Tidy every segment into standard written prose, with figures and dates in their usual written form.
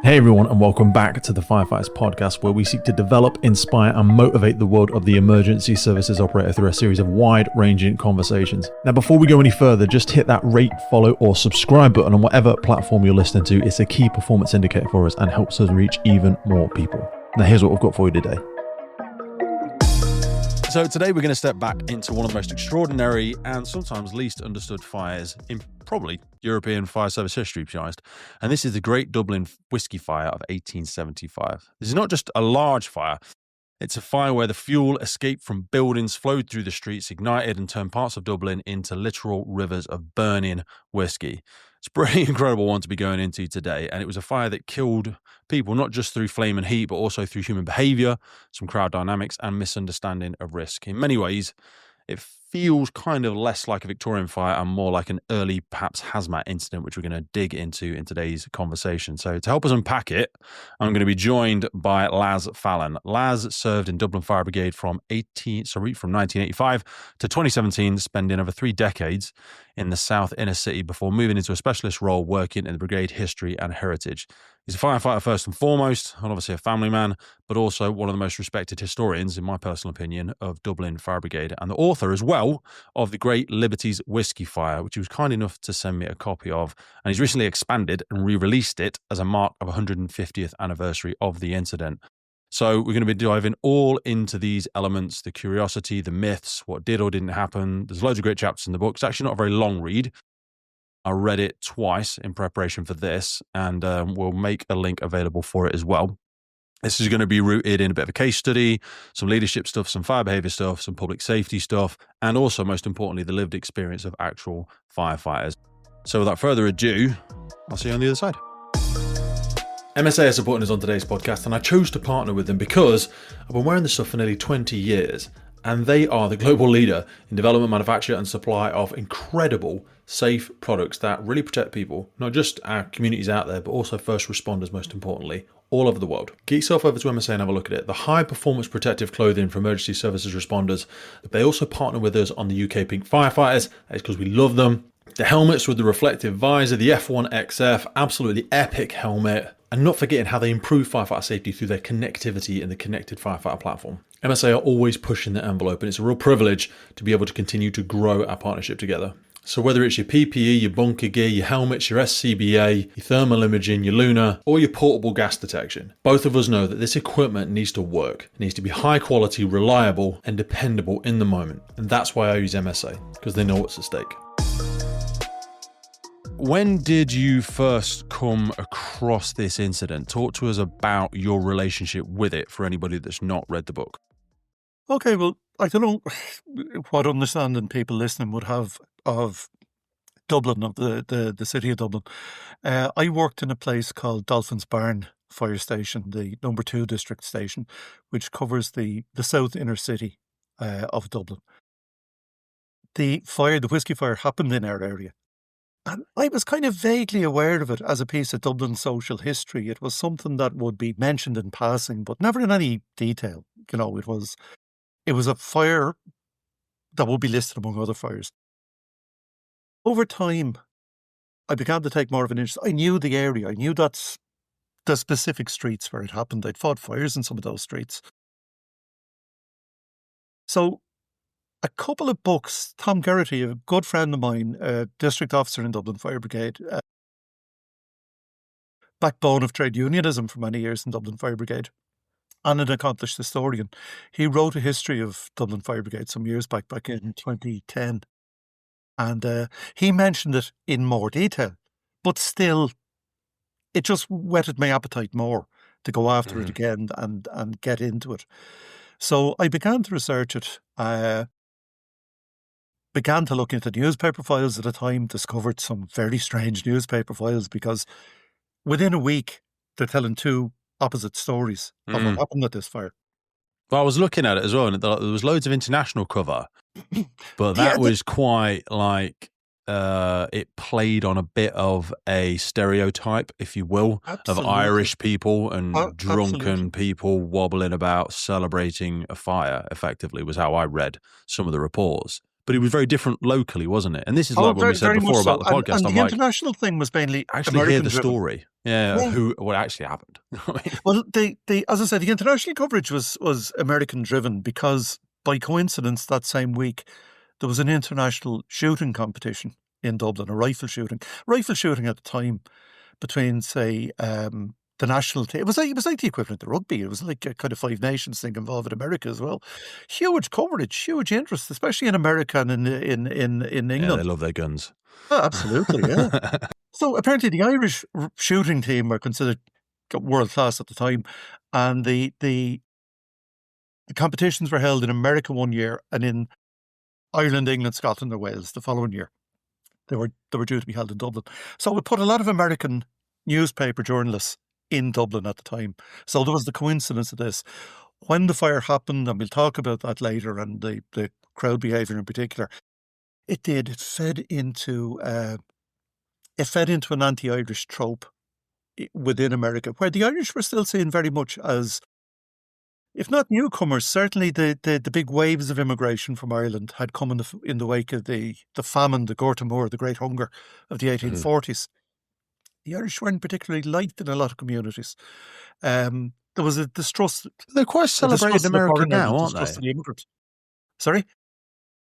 Hey everyone, and welcome back to the Firefighters podcast, where we seek to develop, inspire, and motivate the world of the emergency services operator through a series of wide-ranging conversations. Now, before we go any further, just hit that rate, follow, or subscribe button on whatever platform you're listening to. It's a key performance indicator for us and helps us reach even more people. Now, here's what we've got for you today. So today we're going to step back into one of the most extraordinary and sometimes least understood fires in probably European fire service history, to be honest. And this is the Great Dublin Whiskey Fire of 1875. This is not just a large fire. It's a fire where the fuel escaped from buildings, flowed through the streets, ignited and turned parts of Dublin into literal rivers of burning whiskey. It's a pretty incredible one to be going into today. And it was a fire that killed people, not just through flame and heat, but also through human behaviour, some crowd dynamics and misunderstanding of risk. In many ways, it feels kind of less like a Victorian fire and more like an early, perhaps hazmat incident, which we're going to dig into in today's conversation. So to help us unpack it, I'm going to be joined by Las Fallon. Las served in Dublin Fire Brigade from 1985 to 2017, spending over 3 decades in the south inner city before moving into a specialist role working in the brigade history and heritage. He's a firefighter first and foremost, and obviously a family man, but also one of the most respected historians, in my personal opinion, of Dublin Fire Brigade, and the author as well of the Great Liberties Whiskey Fire, which he was kind enough to send me a copy of. And he's recently expanded and re-released it as a mark of 150th anniversary of the incident. So we're going to be diving all into these elements, the curiosity, the myths, what did or didn't happen. There's loads of great chapters in the book. It's actually not a very long read. I read it twice in preparation for this, and we'll make a link available for it as well. This is going to be rooted in a bit of a case study, some leadership stuff, some fire behaviour stuff, some public safety stuff, and also, most importantly, the lived experience of actual firefighters. So without further ado, I'll see you on the other side. MSA are supporting us on today's podcast, and I chose to partner with them because I've been wearing this stuff for nearly 20 years, and they are the global leader in development, manufacture, and supply of incredible, safe products that really protect people, not just our communities out there, but also first responders, most importantly, all over the world. Get yourself over to MSA and have a look at it. The high-performance protective clothing for emergency services responders. They also partner with us on the UK Pink Firefighters. It's because we love them. The helmets with the reflective visor, the F1XF, absolutely epic helmet. And not forgetting how they improve firefighter safety through their connectivity in the connected firefighter platform. MSA are always pushing the envelope, and it's a real privilege to be able to continue to grow our partnership together. So whether it's your PPE, your bunker gear, your helmets, your SCBA, your thermal imaging, your Luna, or your portable gas detection, both of us know that this equipment needs to work. It needs to be high quality, reliable, and dependable in the moment. And that's why I use MSA, because they know what's at stake. When did you first come across this incident? Talk to us about your relationship with it for anybody that's not read the book. Okay, well, I don't know what understanding people listening would have of Dublin, of the city of Dublin. I worked in a place called Dolphin's Barn Fire Station, the number 2 district station, which covers the south inner city of Dublin. The whiskey fire, happened in our area. And I was kind of vaguely aware of it as a piece of Dublin social history. It was something that would be mentioned in passing, but never in any detail. You know, it was a fire that would be listed among other fires. Over time, I began to take more of an interest. I knew the area. I knew that's the specific streets where it happened. I'd fought fires in some of those streets. So a couple of books, Tom Geraghty, a good friend of mine, a district officer in Dublin Fire Brigade, backbone of trade unionism for many years in Dublin Fire Brigade, and an accomplished historian. He wrote a history of Dublin Fire Brigade some years back in 2010. And he mentioned it in more detail, but still, it just whetted my appetite more to go after it again and get into it. So I began to research it, began to look into newspaper files at the time, discovered some very strange newspaper files because within a week, they're telling 2 opposite stories of what happened at this fire. Well, I was looking at it as well, and there was loads of international cover, but that was quite like it played on a bit of a stereotype, if you will, of Irish people and drunken people wobbling about celebrating a fire, effectively, was how I read some of the reports. but it was very different locally, wasn't it? And this is Oh, like when we very, said very much before so. about the podcast. And I'm the like, international thing was mainly actually hear the American-driven. story, of Yeah. what actually happened. I mean, Well, as I said, the international coverage was American-driven because, by coincidence, that same week there was an international shooting competition in Dublin, a rifle shooting. Rifle shooting at the time between, say, the national team. It was like the equivalent of rugby. It was like a kind of Five Nations thing involving America as well. Huge coverage, huge interest, especially in America and in yeah, England. they love their guns. Oh, absolutely, yeah. So apparently the Irish shooting team were considered world class at the time, and the competitions were held in America one year and in Ireland, England, Scotland, and Wales the following year. They were due to be held in Dublin. So it put a lot of American newspaper journalists in Dublin at the time. So there was the coincidence of this. When the fire happened, and we'll talk about that later, and the crowd behaviour in particular, it fed into an anti-Irish trope within America, where the Irish were still seen very much as, if not newcomers, certainly the big waves of immigration from Ireland had come in the wake of the famine, the Gorta Mór, the Great Hunger of the 1840s. The Irish weren't particularly liked in a lot of communities. There was a distrust. They're quite celebrated in America now, aren't they? The immigrants. Sorry?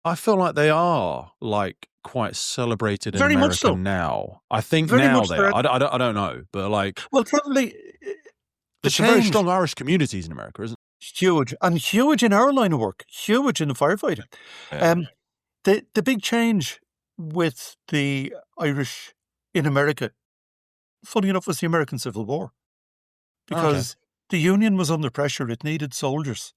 I feel like they are like quite celebrated in Very America much so. now. I think Very now much they so. are. I don't know, but like, Well, probably there's some very strong Irish communities in America, isn't huge, and huge in our line of work, huge in the firefighting. Yeah. The big change with the Irish in America, funny enough, was the American Civil War, because the Union was under pressure. It needed soldiers,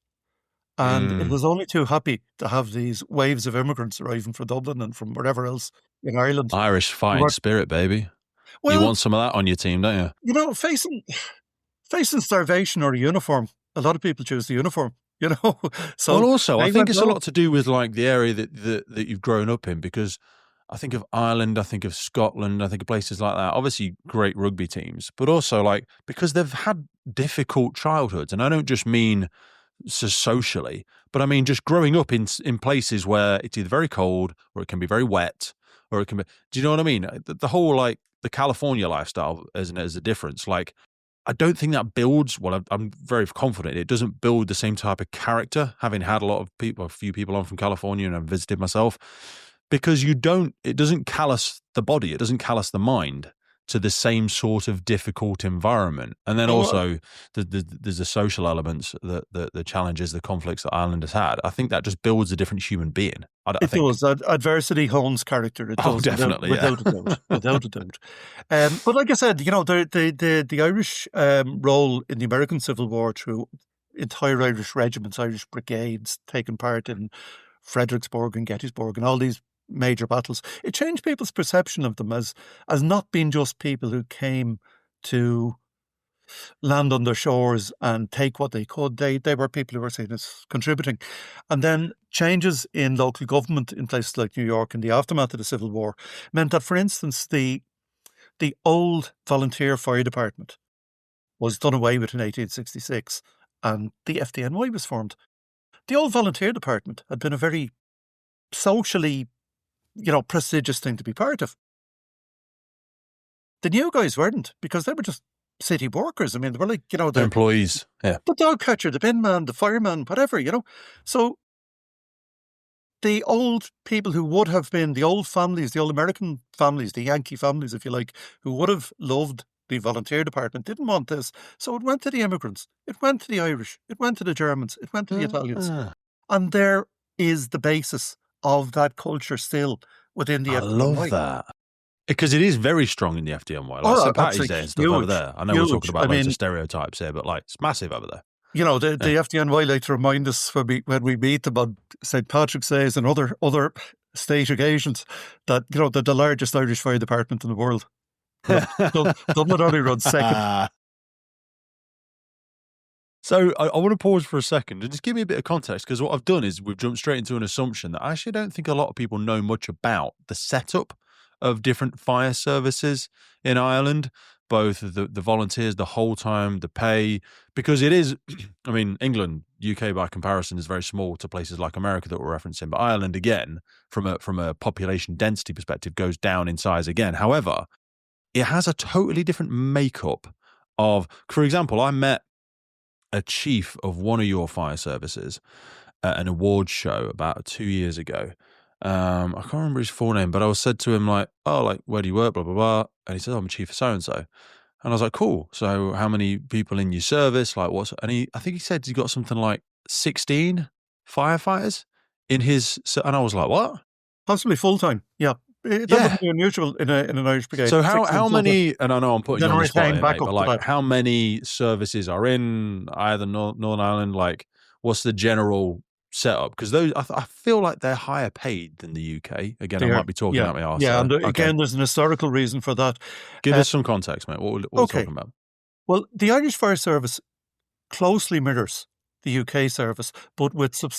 and it was only too happy to have these waves of immigrants arriving from Dublin and from wherever else in Ireland. Irish fighting spirit, baby. Well, you want some of that on your team, don't you? You know, facing starvation or a uniform, a lot of people choose the uniform, you know. So well, also, I think it's a lot to do with like the area that you've grown up in, because I think of Ireland, I think of Scotland, I think of places like that. Obviously, great rugby teams, but also like because they've had difficult childhoods, and I don't just mean socially, but I mean just growing up in places where it's either very cold or it can be very wet, or it can be. Do you know what I mean? The whole like the California lifestyle isn't as a difference. Like, I don't think that builds. Well, I'm very confident it doesn't build the same type of character. Having had a few people on from California, and I've visited myself, because it doesn't callous the body, it doesn't callous the mind to the same sort of difficult environment. And then also there's the social elements, the challenges, the conflicts that Ireland has had. I think that just builds a different human being. It does. Adversity hones character. It does, definitely, without a doubt. Without a doubt. But like I said, you know, the Irish role in the American Civil War through entire Irish regiments, Irish brigades taking part in Fredericksburg and Gettysburg and all these major battles, it changed people's perception of them as not being just people who came to land on their shores and take what they could. They were people who were seen as contributing. And then changes in local government in places like New York in the aftermath of the Civil War meant that, for instance, the old volunteer fire department was done away with in 1866 and the FDNY was formed. The old volunteer department had been a very socially, prestigious thing to be part of. The new guys weren't, because they were just city workers. I mean, they were like, the employees. Yeah. The dog catcher, the bin man, the fireman, whatever, So the old people who would have been the old families, the old American families, the Yankee families, if you like, who would have loved the volunteer department, didn't want this. So it went to the immigrants. It went to the Irish. It went to the Germans. It went to the Italians. And there is the basis of that culture still within the FDNY. I love that. Because it is very strong in the FDNY. Like St. Patty's Day and stuff over there. I know we're talking about loads of stereotypes here, but like it's massive over there. The FDNY like to remind us when we meet them on St. Patrick's Days and other state occasions that, they're the largest Irish fire department in the world. Dublin only runs second. So I want to pause for a second and just give me a bit of context, because what I've done is we've jumped straight into an assumption that I actually don't think a lot of people know much about the setup of different fire services in Ireland. both the volunteers, the whole time, the pay, because it is, I mean, England, UK by comparison is very small to places like America that we're referencing, but Ireland, again, from a population density perspective, goes down in size again. However, it has a totally different makeup of, for example, I met a chief of one of your fire services at an awards show about 2 years ago. I can't remember his full name, but I was said to him like, "Oh, like where do you work?" Blah blah blah, and he said, "Oh, I'm chief of so and so," and I was like, "Cool. So how many people in your service? Like what's?" And I think he said he got something like 16 firefighters in his, and I was like, "What?" Possibly full time. Yeah. That Yeah. wouldn't be unusual in an Irish brigade. So 16 how full-time. many? And I know I'm putting Then you a on the spot retained here, mate, backup but to like, that. how many services are in either Northern Ireland? Like, what's the general setup? Because those, I feel like they're higher paid than the UK. Again, I There. might be talking Yeah. out my arse Yeah. there. And Okay, again, there's an historical reason for that. give Uh, us some context, mate. What we're okay. talking about? Well, the Irish Fire Service closely mirrors the UK service, but with some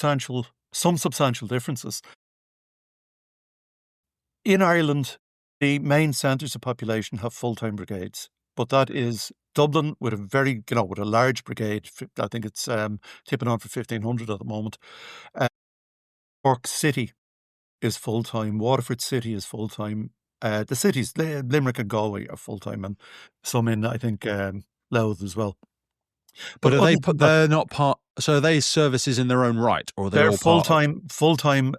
substantial differences. In Ireland, the main centres of population have full-time brigades, but that is Dublin with with a large brigade. I think it's tipping on for 1,500 at the moment. Cork City is full-time. Waterford City is full-time. The cities, Limerick and Galway, are full-time, and some in, I think, Louth as well. But But are other they than that, they're not part? So are they services in their own right, or are they they're all part of? full-time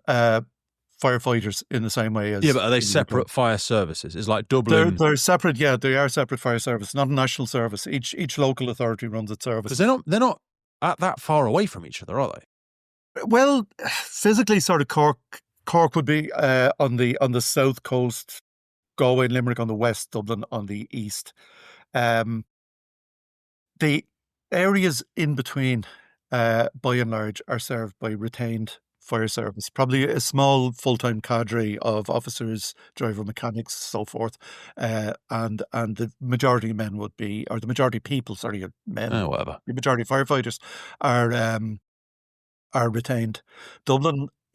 firefighters in the same way as Yeah, but are they in the UK. separate fire services? It's like They're Dublin, they're separate. Yeah, they are separate fire service, not a national service. Each local authority runs its service. because they're not at that far away from each other, are they? Well, physically, sort of Cork would be on the south coast, Galway and Limerick on the west, Dublin on the east. The areas in between, by and large, are served by retained fire service. Probably a small full-time cadre of officers, driver, mechanics, so forth, and the majority of men would be, or the majority of people, sorry, men, Oh, whatever. the majority of firefighters are retained.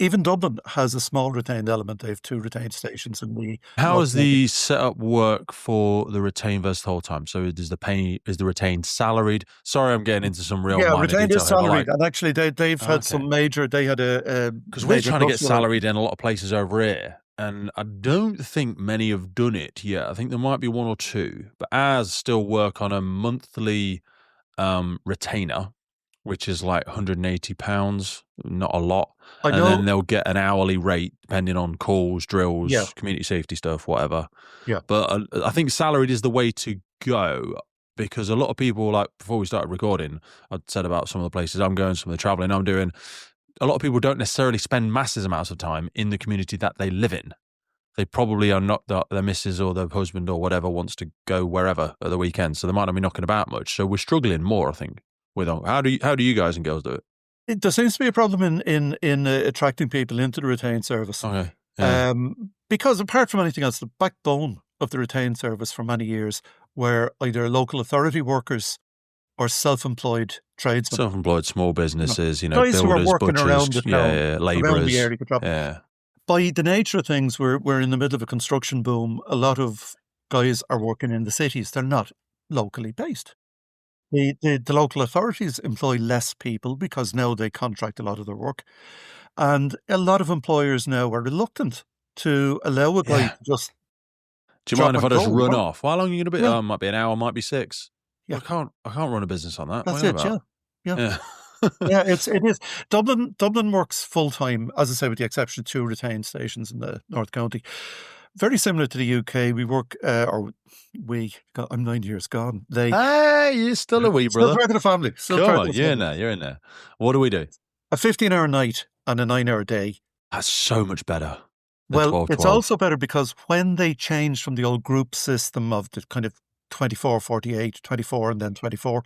Even Dublin has a small retained element. They have 2 retained stations in the How does local area. the setup work for the retained versus the whole time? So is the retained salaried? Sorry, I'm getting into some real Yeah, minor retained detail is here, but salaried, like, and actually they've had okay, they had a because we're major trying to get industrial. salaried in a lot of places over here, and I don't think many have done it yet. I think there might be one or two, but ours still work on a monthly retainer, which is like £180, not a lot. I And know. then they'll get an hourly rate depending on calls, drills, Yeah, community safety stuff, whatever. yeah. But I think salaried is the way to go, because a lot of people, like before we started recording, I'd said about some of the places I'm going, some of the traveling I'm doing. A lot of people don't necessarily spend massive amounts of time in the community that they live in. They probably are not, their missus or their husband or whatever wants to go wherever at the weekend, so they might not be knocking about much. So we're struggling more, I think. How do you guys and girls do it? There seems to be a problem in attracting people into the retained service. Okay, yeah, Because apart from anything else, the backbone of the retained service for many years were either local authority workers or self-employed tradesmen. self-employed small businesses, Guys who are builders, working butchers, around the town, yeah, around the labourers, area. yeah. By the nature of things, we're in the middle of a construction boom. A lot of guys are working in the cities. They're not locally based. The local authorities employ less people because now they contract a lot of their work. And a lot of employers now are reluctant to allow a guy Yeah. to just Do you drop mind if I and just go. run off? How long are you going to be? Yeah, Oh, it might be an hour, might be 6. yeah, I can't run a business on that. What that's are you on it. Yeah, about? yeah. Yeah. Yeah, it is. Dublin works full time, as I say, with the exception of 2 retained stations in the North County. Very similar to the UK. We work, God, I'm 9 years gone. Hey, you're still a wee Still brother. part of the family. Still Come part on, of the you're in family. there. You're in there. What do we do? A 15-hour night and a 9-hour day. That's so much better than Well, 12, it's 12. also better because when they changed from the old group system of the kind of 24, 48, 24, and then 24,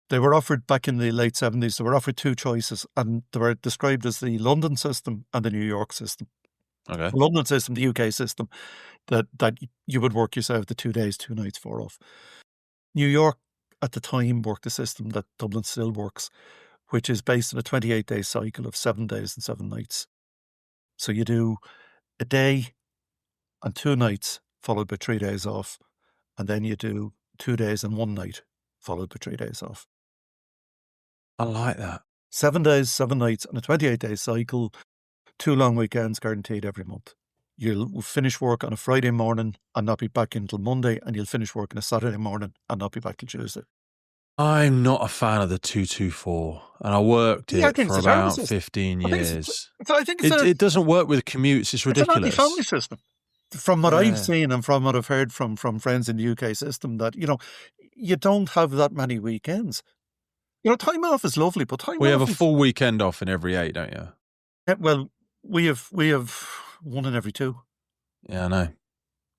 they were offered back in the late 70s, they were offered 2 choices, and they were described as the London system and the New York system. Okay. The London system, the UK system, that you would work yourself the 2 days, 2 nights, 4 off. New York at the time worked a system that Dublin still works, which is based on a 28-day cycle of 7 days and 7 nights. So you do a day and 2 nights followed by 3 days off, and then you do 2 days and 1 night, followed by 3 days off. I like that. 7 days, 7 nights, and a 28-day cycle, 2 long weekends guaranteed every month. You'll finish work on a Friday morning and not be back until Monday, and you'll finish work on a Saturday morning and not be back till Tuesday. I'm not a fan of the 224, and I worked Yeah, I it think for it's a terrible about system. 15 I think it's- years. I think it's It doesn't work with commutes. It's It's an ridiculous. anti-family system. From what Yeah. I've seen and from what I've heard from friends in the UK system, that, you don't have that many weekends. Time off is lovely, but time We off have a is... full weekend off in every 8, don't you? Well, we have 1 in every 2. Yeah, I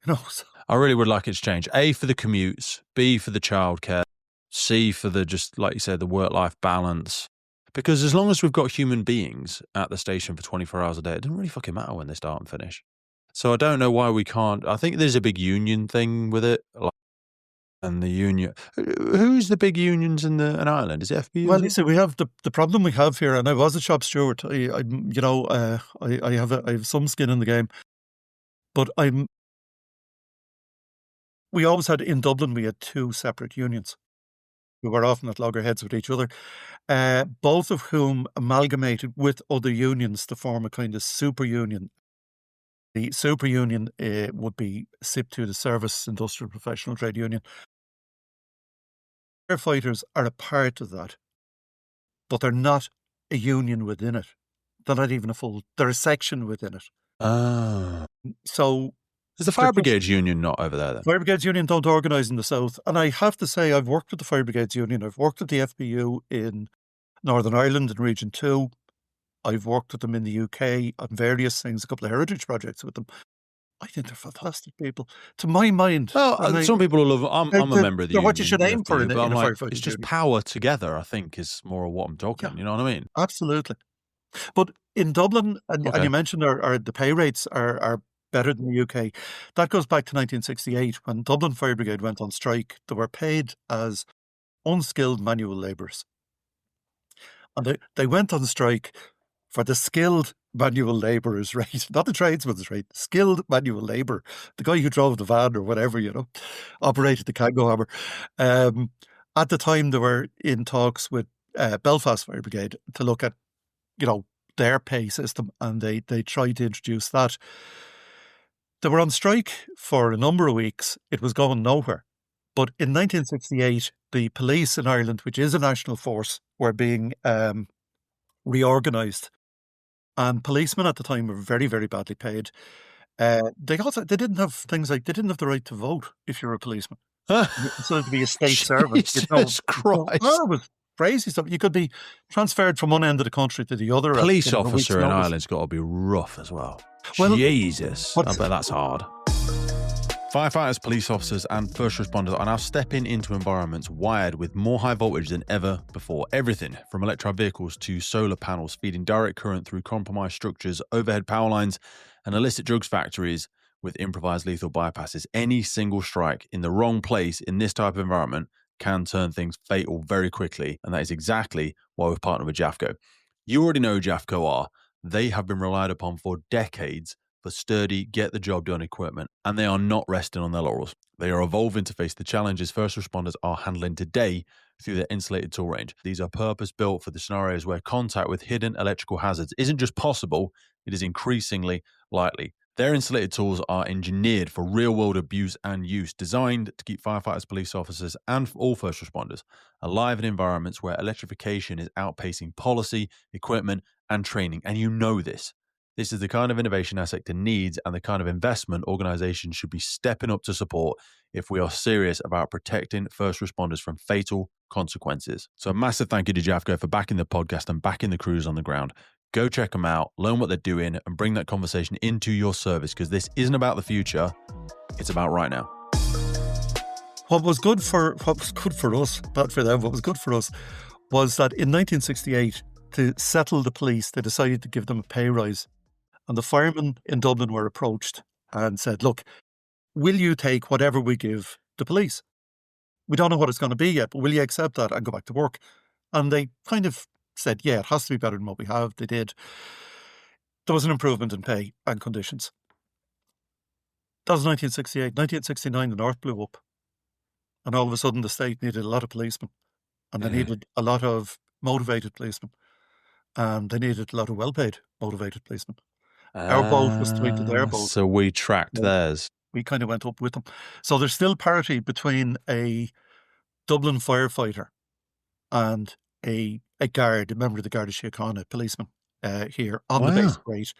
know. So... I really would like it to change. A, for the commutes. B, for the childcare. C, for the, just like you said, the work-life balance. Because as long as we've got human beings at the station for 24 hours a day, it doesn't really fucking matter when they start and finish. So I don't know why we can't. I think there's a big union thing with it. And the union. Who's the big unions in Ireland? Is it FBU? Well, you see, we have the problem we have here, and I was a shop steward. I have some skin in the game, but we always had, in Dublin, we had 2 separate unions. We were often at loggerheads with each other, both of whom amalgamated with other unions to form a kind of super union. The super union would be SIP2, the Service Industrial Professional Trade Union. Firefighters are a part of that, but they're not a union within it. They're not even they're a section within it. Oh. So... Is the Fire Brigades Union not over there then? Fire Brigades Union don't organise in the south. And I have to say, I've worked with the Fire Brigades Union. I've worked with the FBU in Northern Ireland in Region 2. I've worked with them in the UK on various things, a couple of heritage projects with them. I think they're fantastic people. To my mind... Well, some people will love... I'm a member of the union. What you should aim for in a firefighting it's just union. power together, I think, is more of what I'm talking. Yeah. You know what I mean? Absolutely. But in Dublin, and you mentioned the pay rates are better than the UK. That goes back to 1968, when Dublin Fire Brigade went on strike. They were paid as unskilled manual labourers. And they went on strike for the skilled manual labourers rate, not the tradesman's rate, skilled manual labour. The guy who drove the van or whatever, operated the Kango hammer. At the time, they were in talks with Belfast Fire Brigade to look at, their pay system, and they tried to introduce that. They were on strike for a number of weeks. It was going nowhere. But in 1968, the police in Ireland, which is a national force, were being reorganised. And policemen at the time were very, very badly paid. They didn't have things like, they didn't have the right to vote if you were a policeman. So to be a state servant. Jesus Christ. It was crazy stuff. You could be transferred from one end of the country to the other. Police officer in Ireland's got to be rough as well. Jesus. I bet that's hard. Firefighters, police officers and first responders are now stepping into environments wired with more high voltage than ever before. Everything from electric vehicles to solar panels feeding direct current through compromised structures, overhead power lines and illicit drugs factories with improvised lethal bypasses. Any single strike in the wrong place in this type of environment can turn things fatal very quickly, and that is exactly why we've partnered with Jafco. You already know who Jafco are. They have been relied upon for decades for sturdy, get-the-job-done equipment, and they are not resting on their laurels. They are evolving to face the challenges first responders are handling today through their insulated tool range. These are purpose-built for the scenarios where contact with hidden electrical hazards isn't just possible, it is increasingly likely. Their insulated tools are engineered for real-world abuse and use, designed to keep firefighters, police officers, and all first responders alive in environments where electrification is outpacing policy, equipment, and training. And you know this. This is the kind of innovation our sector needs and the kind of investment organizations should be stepping up to support if we are serious about protecting first responders from fatal consequences. So a massive thank you to Jafco for backing the podcast and backing the crews on the ground. Go check them out, learn what they're doing, and bring that conversation into your service, because this isn't about the future, it's about right now. What was good for us, not for them, what was good for us was that in 1968, to settle the police, they decided to give them a pay rise. And the firemen in Dublin were approached and said, look, will you take whatever we give the police? We don't know what it's going to be yet, but will you accept that and go back to work? And they kind of said, yeah, it has to be better than what we have. They did. There was an improvement in pay and conditions. That was 1968. 1969, the North blew up. and all of a sudden the state needed a lot of policemen, and they Mhm. needed a lot of motivated policemen, and they needed a lot of well-paid motivated policemen. Our boat was tied to their boat. So we tracked So theirs. we kind of went up with them. So there's still parity between a Dublin firefighter and a guard, a member of the Garda Síochána, a policeman here on the Wow. basic rate.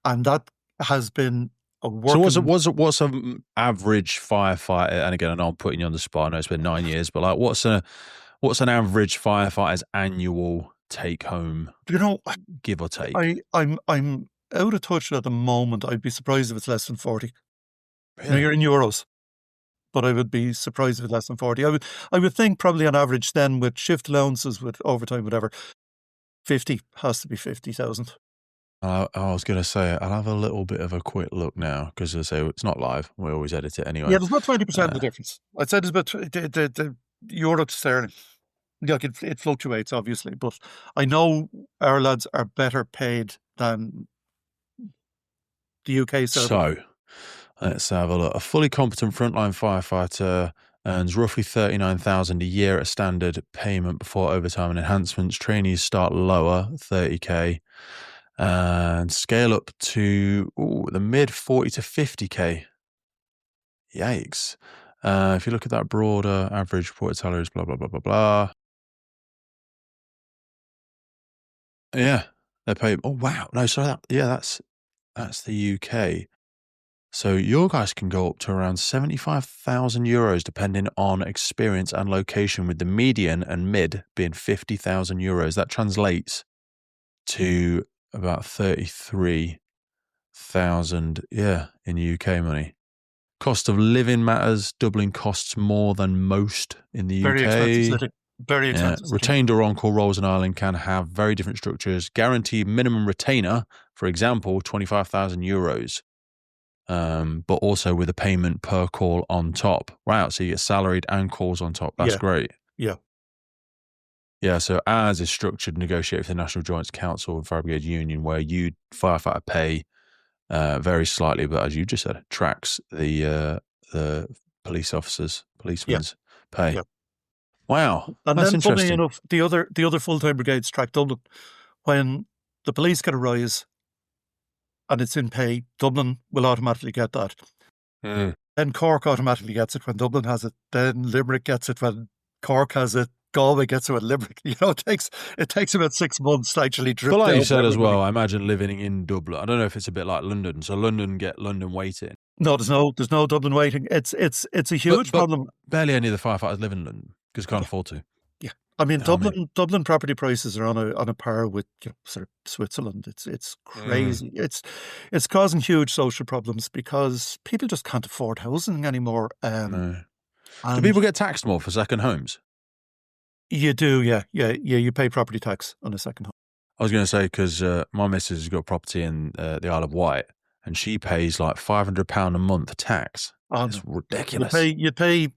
And that has been a So working... what's an average firefighter? And again, I know I'm putting you on the spot. I know it's been 9 years, but like, what's an average firefighter's annual take home, You know, give or take? I'm out of touch at the moment. I'd be surprised if it's less than 40. Now, Really? you're in euros, but I would be surprised if it's less than 40. I would think probably on average then, with shift allowances, with overtime, whatever, 50 has to be 50,000. I was going to say, I'll have a little bit of a quick look now because I say it's not live. We always edit it anyway. Yeah, there's about 20% of the difference. I'd say there's about the euro to sterling. Like it fluctuates, obviously, but I know our lads are better paid than the UK service. So let's have a look. A fully competent frontline firefighter earns roughly 39,000 a year at standard payment before overtime and enhancements. Trainees start lower, 30k, and scale up to the mid 40 to 50k. Yikes. If you look at that broader average reported salaries, blah, blah, blah, blah, blah. Yeah, they're paid. Oh, wow. No, sorry. That's the UK. So your guys can go up to around 75,000 euros, depending on experience and location, with the median and mid being 50,000 euros. That translates to about 33,000, in UK money. Cost of living matters. Dublin costs more than most in the Very UK. expensive city. Very expensive city. Retained or on-call roles in Ireland can have very different structures. Guaranteed minimum retainer, for example, 25,000 euros. But also with a payment per call on top. Wow, so you get salaried and calls on top. That's great. Yeah. Yeah, so ours is structured, negotiated with the National Joint Council and Fire Brigade Union, where you firefighter pay very slightly, but as you just said, tracks the policemen's pay. Yeah. Wow, And that's then, funnily interesting. enough, the other full-time brigades track Dublin. When the police get a rise and it's in pay, Dublin will automatically get that. Then Cork automatically gets it when Dublin has it. Then Limerick gets it when Cork has it. Galway gets it when Limerick. You know, it takes about 6 months to actually drip But like down you said to as everybody. well, I imagine living in Dublin. I don't know if it's a bit like London. So London get London waiting. No, there's no Dublin waiting. It's a huge problem. Barely any of the firefighters live in London because can't afford to. Yeah, I mean, You know what I mean? Dublin property prices are on a par with, you know, sort of Switzerland. It's crazy. It's causing huge social problems because people just can't afford housing anymore. No. Do And people get taxed more for second homes? you do, yeah. You pay property tax on a second home. I was going to say, because my missus has got property in the Isle of Wight and she pays like £500 a month tax. Oh, It's no. ridiculous. You'd pay.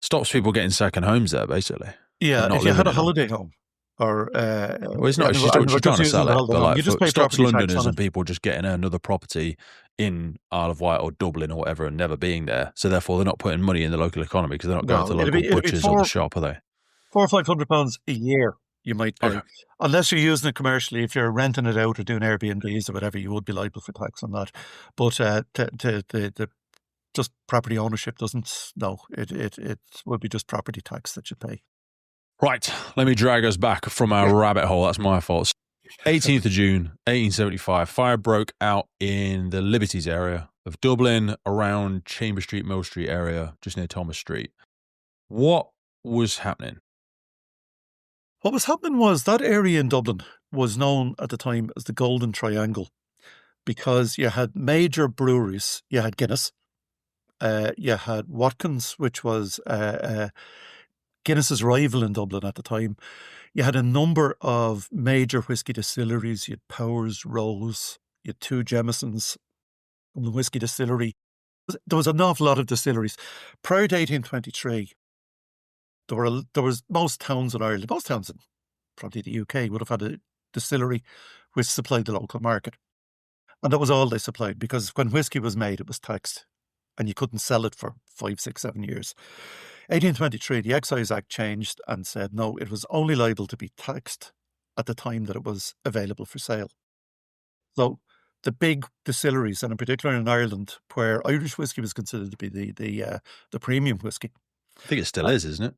Stops people getting second homes there, basically. Yeah, not if you had living a in them. holiday home, or Well, it's not. yeah, She's we're trying just to using sell the it, holiday but home. like You just pay stops property tax Londoners on and it. people just getting another property in Isle of Wight or Dublin or whatever and never being there. So therefore, they're not putting money in the local economy because they're not going No, to the it'd local be butchers or the shop, are they? £400 or £500 a year you might pay. Okay. Unless you're using it commercially. If you're renting it out or doing Airbnbs or whatever, you would be liable for tax on that. But the just property ownership doesn't. No, it would be just property tax that you pay. Right, let me drag us back from our rabbit hole. That's my fault. 18th of June, 1875, fire broke out in the Liberties area of Dublin, around Chamber Street, Mill Street area, just near Thomas Street. What was happening? What was happening was that area in Dublin was known at the time as the Golden Triangle because you had major breweries. You had Guinness, you had Watkins, which was Guinness's rival in Dublin at the time. You had a number of major whiskey distilleries. You had Powers, Rose, you had two Jamesons from the whiskey distillery. There was an awful lot of distilleries. Prior to 1823, there was most towns in Ireland, most towns in probably the UK would have had a distillery which supplied the local market. And that was all they supplied, because when whiskey was made, it was taxed and you couldn't sell it for 5, 6, 7 years. 1823, the Excise Act changed and said, no, it was only liable to be taxed at the time that it was available for sale. So the big distilleries, and in particular in Ireland, where Irish whiskey was considered to be the premium whiskey. I think it still is, isn't it?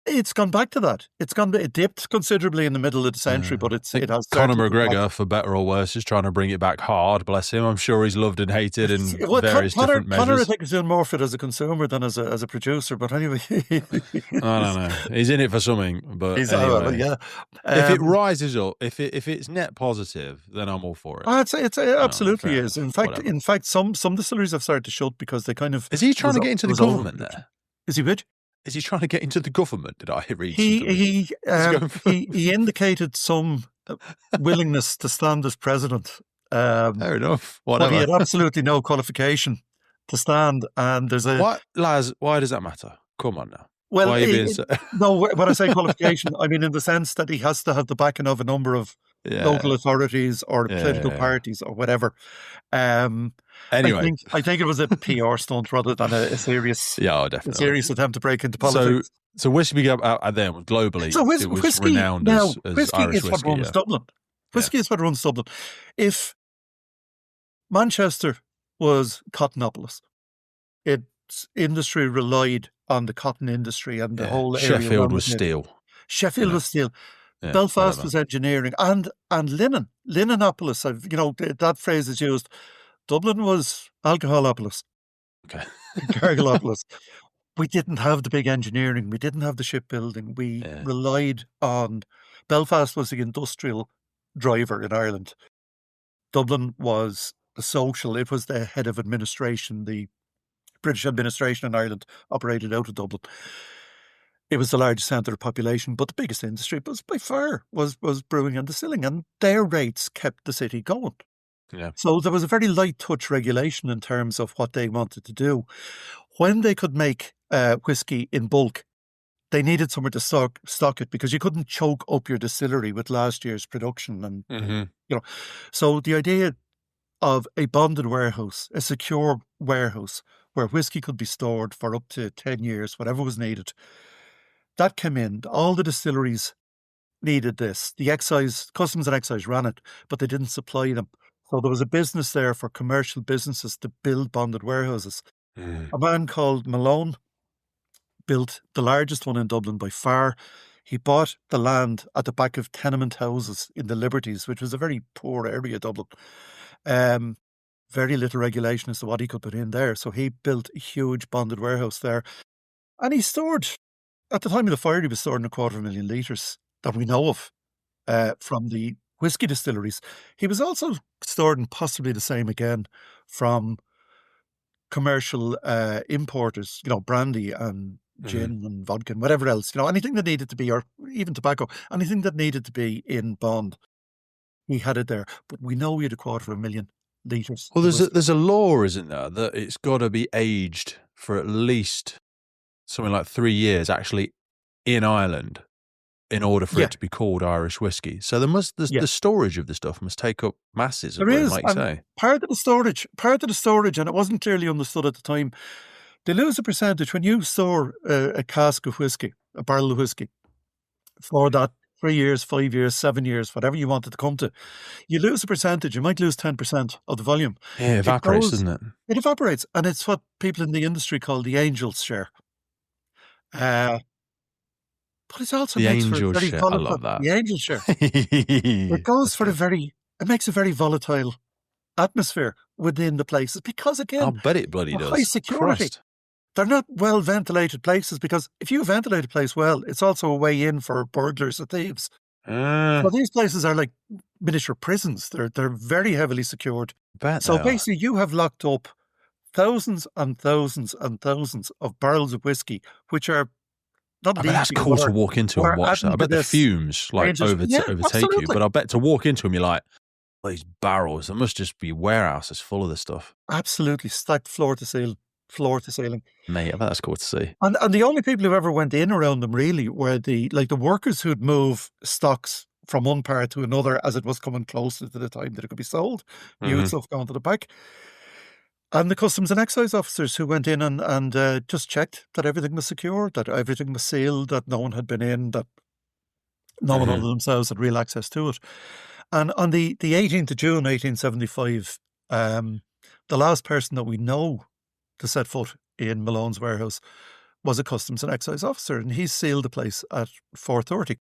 It's gone back to that. It dipped considerably in the middle of the century, but it has. Conor McGregor, for better or worse, is trying to bring it back hard. Bless him. I'm sure he's loved and hated in various different measures. Conor, I think, is doing more for it as a consumer than as a producer. But anyway, I don't know. He's in it for something. But anyway, yeah. If it rises up, if it's net positive, then I'm all for it. It absolutely is. In fact, some distilleries have started to shut because they kind of. Is he trying to get into the government there? Is he which? Is he trying to get into the government? Did I read? He indicated some willingness to stand as president. Fair enough. Whatever. But he had absolutely no qualification to stand. And there's a what, Laz? Why does that matter? Come on now. Well, why are you being no. When I say qualification, I mean in the sense that he has to have the backing of a number of local authorities or political parties or whatever. Anyway, I think it was a PR stunt rather than a serious, definitely. a serious attempt to break into politics. So whiskey then globally, it was whiskey, renowned as whiskey Irish is what runs Dublin. Whiskey is what runs Dublin. If Manchester was Cottonopolis, its industry relied on the cotton industry and the whole area. Sheffield was steel. Sheffield was steel. Yeah, Belfast was engineering and linen. Linenopolis. That phrase is used. Dublin was alcoholopolis. Okay. Cargolopolis. We didn't have the big engineering. We didn't have the shipbuilding. We relied on. Belfast was the industrial driver in Ireland. Dublin was the social. It was the head of administration. The British administration in Ireland operated out of Dublin. It was the largest centre of population, but the biggest industry was by far was brewing and distilling, and their rates kept the city going. Yeah. So there was a very light touch regulation in terms of what they wanted to do. When they could make whiskey in bulk, they needed somewhere to stock it because you couldn't choke up your distillery with last year's production, and So the idea of a bonded warehouse, a secure warehouse where whiskey could be stored for up to 10 years, whatever was needed. That came in. All the distilleries needed this. The Customs and Excise ran it, but they didn't supply them. So there was a business there for commercial businesses to build bonded warehouses. A man called Malone built the largest one in Dublin by far. He bought the land at the back of tenement houses in the Liberties, which was a very poor area of Dublin. Very little regulation as to what he could put in there. So he built a huge bonded warehouse there. And he stored, at the time of the fire, he was storing 250,000 litres that we know of from the whiskey distilleries. He was also storing possibly the same again from commercial importers, brandy and gin and vodka and whatever else, anything that needed to be, or even tobacco, anything that needed to be in bond. He had it there, but we know he had 250,000 litres. Well, there's a law, isn't there, that it's got to be aged for at least something like 3 years actually in Ireland in order for it to be called Irish whiskey. So the storage of the stuff must take up masses of room, like you say. Part of the storage, and it wasn't clearly understood at the time, they lose a percentage when you store a cask of whiskey, a barrel of whiskey, for that 3 years, 5 years, 7 years, whatever you want it to come to. You lose a percentage. You might lose 10% of the volume. Yeah, it evaporates, doesn't it? It evaporates, and it's what people in the industry call the angel's share. But it's also the makes angel for a very share. volatile. I love that. The angel share. It goes for it makes a very volatile atmosphere within the places because, again, I'll bet it bloody does. High security. Christ. They're not well ventilated places because if you ventilate a place well, it's also a way in for burglars or thieves. So these places are like miniature prisons. They're very heavily secured. So basically, you have locked up thousands and thousands and thousands of barrels of whiskey, which are not. I bet that's cool to walk into and watch that. I bet the fumes overtake you. But I bet to walk into them, you're like, these barrels. There must just be warehouses full of this stuff. Absolutely stacked floor to ceiling. Mate, I bet that's cool to see. And the only people who ever went in around them really were the workers who'd move stocks from one part to another as it was coming closer to the time that it could be sold. New stuff going to the back. And the customs and excise officers who went in and just checked that everything was secure, that everything was sealed, that no one had been in, that no one other than themselves had real access to it. And on the 18th of June, 1875, the last person that we know to set foot in Malone's warehouse was a customs and excise officer, and he sealed the place at 4:30.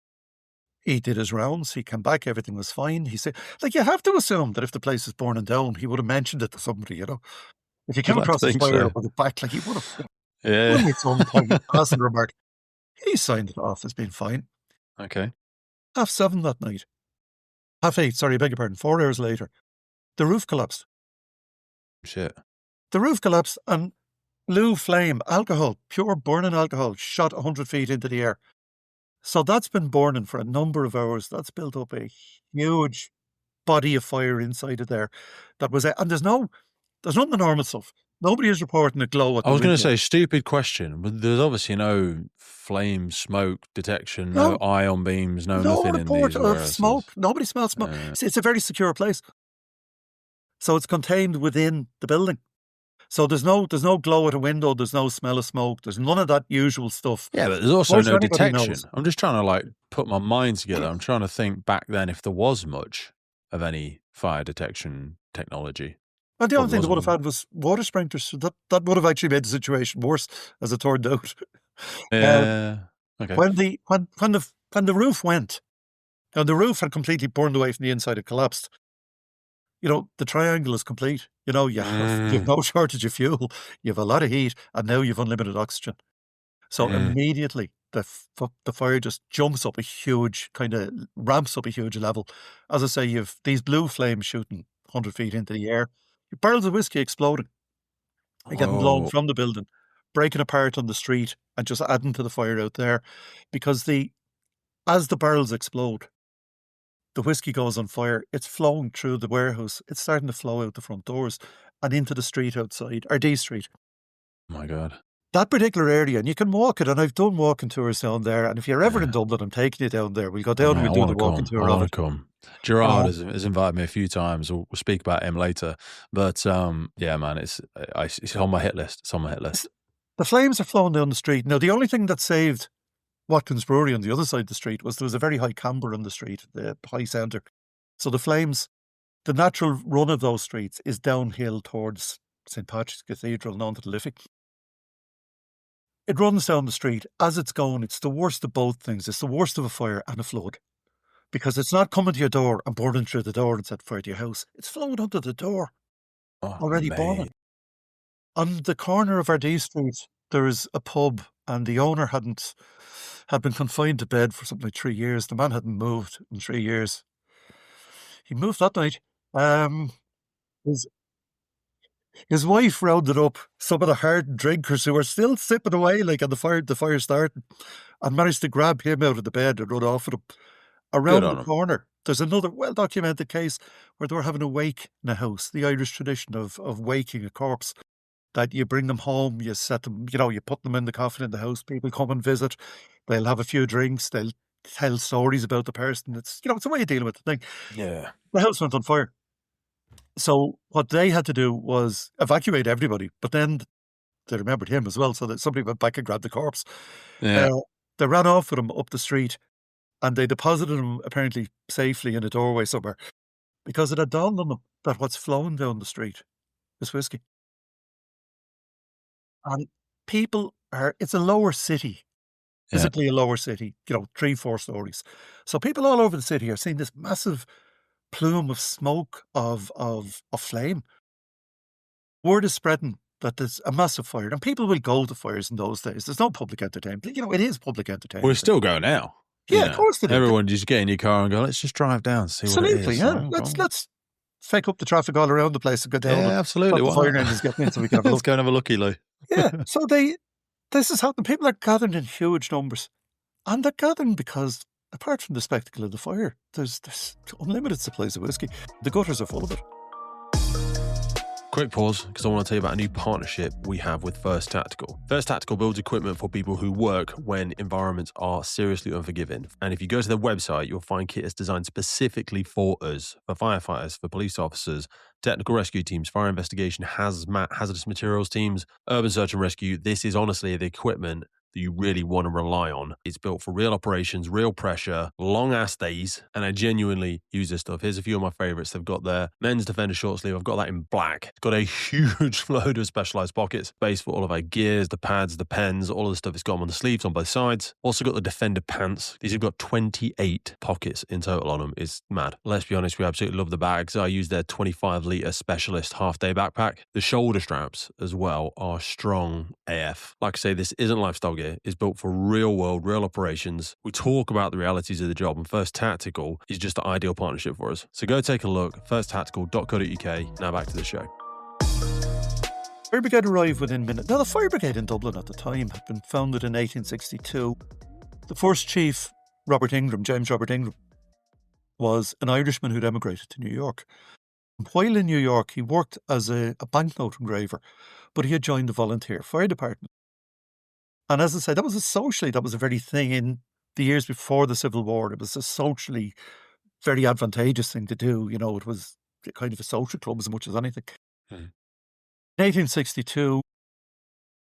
He did his rounds, he came back, everything was fine. He said, like, you have to assume that if the place is burning down, he would have mentioned it to somebody, you know. If you came You'd like to across his think fire so. with a back, like, he would have Yeah. at some point passing remark. He signed it off as being fine. Okay. 7:30 that night. 8:30, sorry, I beg your pardon, 4 hours later, the roof collapsed. Shit. The roof collapsed and blue flame, alcohol, pure burning alcohol, shot 100 feet into the air. So that's been burning for a number of hours. That's built up a huge body of fire inside of there. That was and there's none of the normal stuff. Nobody is reporting a glow at I the was going to window. say, stupid question, but there's obviously no flame, smoke detection, no No. ion beams, no nothing in report these of warehouses. smoke. Nobody smelled smoke. See, it's a very secure place. So it's contained within the building. So there's no glow at a window. There's no smell of smoke. There's none of that usual stuff. Yeah, but there's also Most no anybody detection. knows. I'm just trying to like put my mind together. I'm trying to think back then if there was much of any fire detection technology. And the only thing they would wasn't. have had was water sprinklers. So that would have actually made the situation worse, as it turned out. Yeah. Okay. When the roof went, and the roof had completely burned away from the inside, it collapsed. You know, the triangle is complete. You know, you have no shortage of fuel. You have a lot of heat, and now you've unlimited oxygen. So immediately the fire just jumps up a huge, kind of ramps up a huge level. As I say, you've these blue flames shooting 100 feet into the air. Barrels of whiskey exploding and getting blown from the building, breaking apart on the street and just adding to the fire out there. Because as the barrels explode, the whiskey goes on fire. It's flowing through the warehouse. It's starting to flow out the front doors and into the street outside, or D Street. Oh my God. That particular area, and you can walk it, and I've done walking tours down there. And if you're ever in Dublin, I'm taking you down there. We'll go down and we'll do the walking tour of it. Come. Gerard has invited me a few times. We'll speak about him later. But yeah, man, it's on my hit list. It's on my hit list. The flames are flowing down the street. Now, the only thing that saved Watkins Brewery on the other side of the street was there was a very high camber on the street, the high centre. So the flames, the natural run of those streets is downhill towards St. Patrick's Cathedral, known to the Liffey. It runs down the street. As it's going, it's the worst of both things. It's the worst of a fire and a flood. Because it's not coming to your door and burning through the door and set fire to your house. It's flowing under the door. Already burning. On the corner of our D Street, there's a pub, and the owner had been confined to bed for something like 3 years. The man hadn't moved in 3 years. He moved that night. His wife rounded up some of the hardened drinkers who were still sipping away, like on the fire starting, and managed to grab him out of the bed and run off with him. Around the corner, there's another well-documented case where they were having a wake in a house, the Irish tradition of waking a corpse, that you bring them home, you set them, you put them in the coffin in the house, people come and visit, they'll have a few drinks, they'll tell stories about the person. It's, it's a way of dealing with the thing. Yeah. The house went on fire. So what they had to do was evacuate everybody, but then they remembered him as well, so that somebody went back and grabbed the corpse. Yeah. They ran off with him up the street, and they deposited him apparently safely in a doorway somewhere, because it had dawned on them that what's flowing down the street is whiskey. And it's a lower city, physically a lower city, 3-4 stories. So people all over the city are seeing this massive plume of smoke, of flame. Word is spreading that there's a massive fire, and people will go to fires in those days. There's no public entertainment. It is public entertainment. We're still going now. Yeah, of course they do. Everyone just get in your car and go, let's just drive down, see what it is. Yeah. Let's fake up the traffic all around the place and go down. Yeah, absolutely. The fire engines getting in so we can have a look. Let's go and have a looky, Lou. Yeah. So this is happening. People are gathering in huge numbers, and they're gathering because, apart from the spectacle of the fire, there's unlimited supplies of whiskey. The gutters are full of it. Quick pause, because I want to tell you about a new partnership we have with First Tactical. First Tactical builds equipment for people who work when environments are seriously unforgiving. And if you go to their website, you'll find kit is designed specifically for us, for firefighters, for police officers, technical rescue teams, fire investigation, hazmat, hazardous materials teams, urban search and rescue. This is honestly the equipment that you really want to rely on. It's built for real operations, real pressure, long ass days, and I genuinely use this stuff. Here's a few of my favorites. They've got their men's Defender short sleeve. I've got that in black. It's got a huge load of specialized pockets, space for all of our gears, the pads, the pens, all of the stuff. It's got them on the sleeves on both sides. Also got the Defender pants. These have got 28 pockets in total on them. It's mad. Let's be honest, we absolutely love the bags. I use their 25-litre specialist half-day backpack. The shoulder straps as well are strong AF. Like I say, this isn't lifestyle gear. Is built for real world, real operations. We talk about the realities of the job, and First Tactical is just the ideal partnership for us. So go take a look, firsttactical.co.uk. Now back to the show. Fire brigade arrived within minutes. Now, the fire brigade in Dublin at the time had been founded in 1862. The first chief, James Robert Ingram, was an Irishman who'd emigrated to New York. While in New York, he worked as a banknote engraver, but he had joined the volunteer fire department. And as I said, that was a very thing in the years before the Civil War. It was a socially very advantageous thing to do. You know, it was kind of a social club as much as anything. In 1862,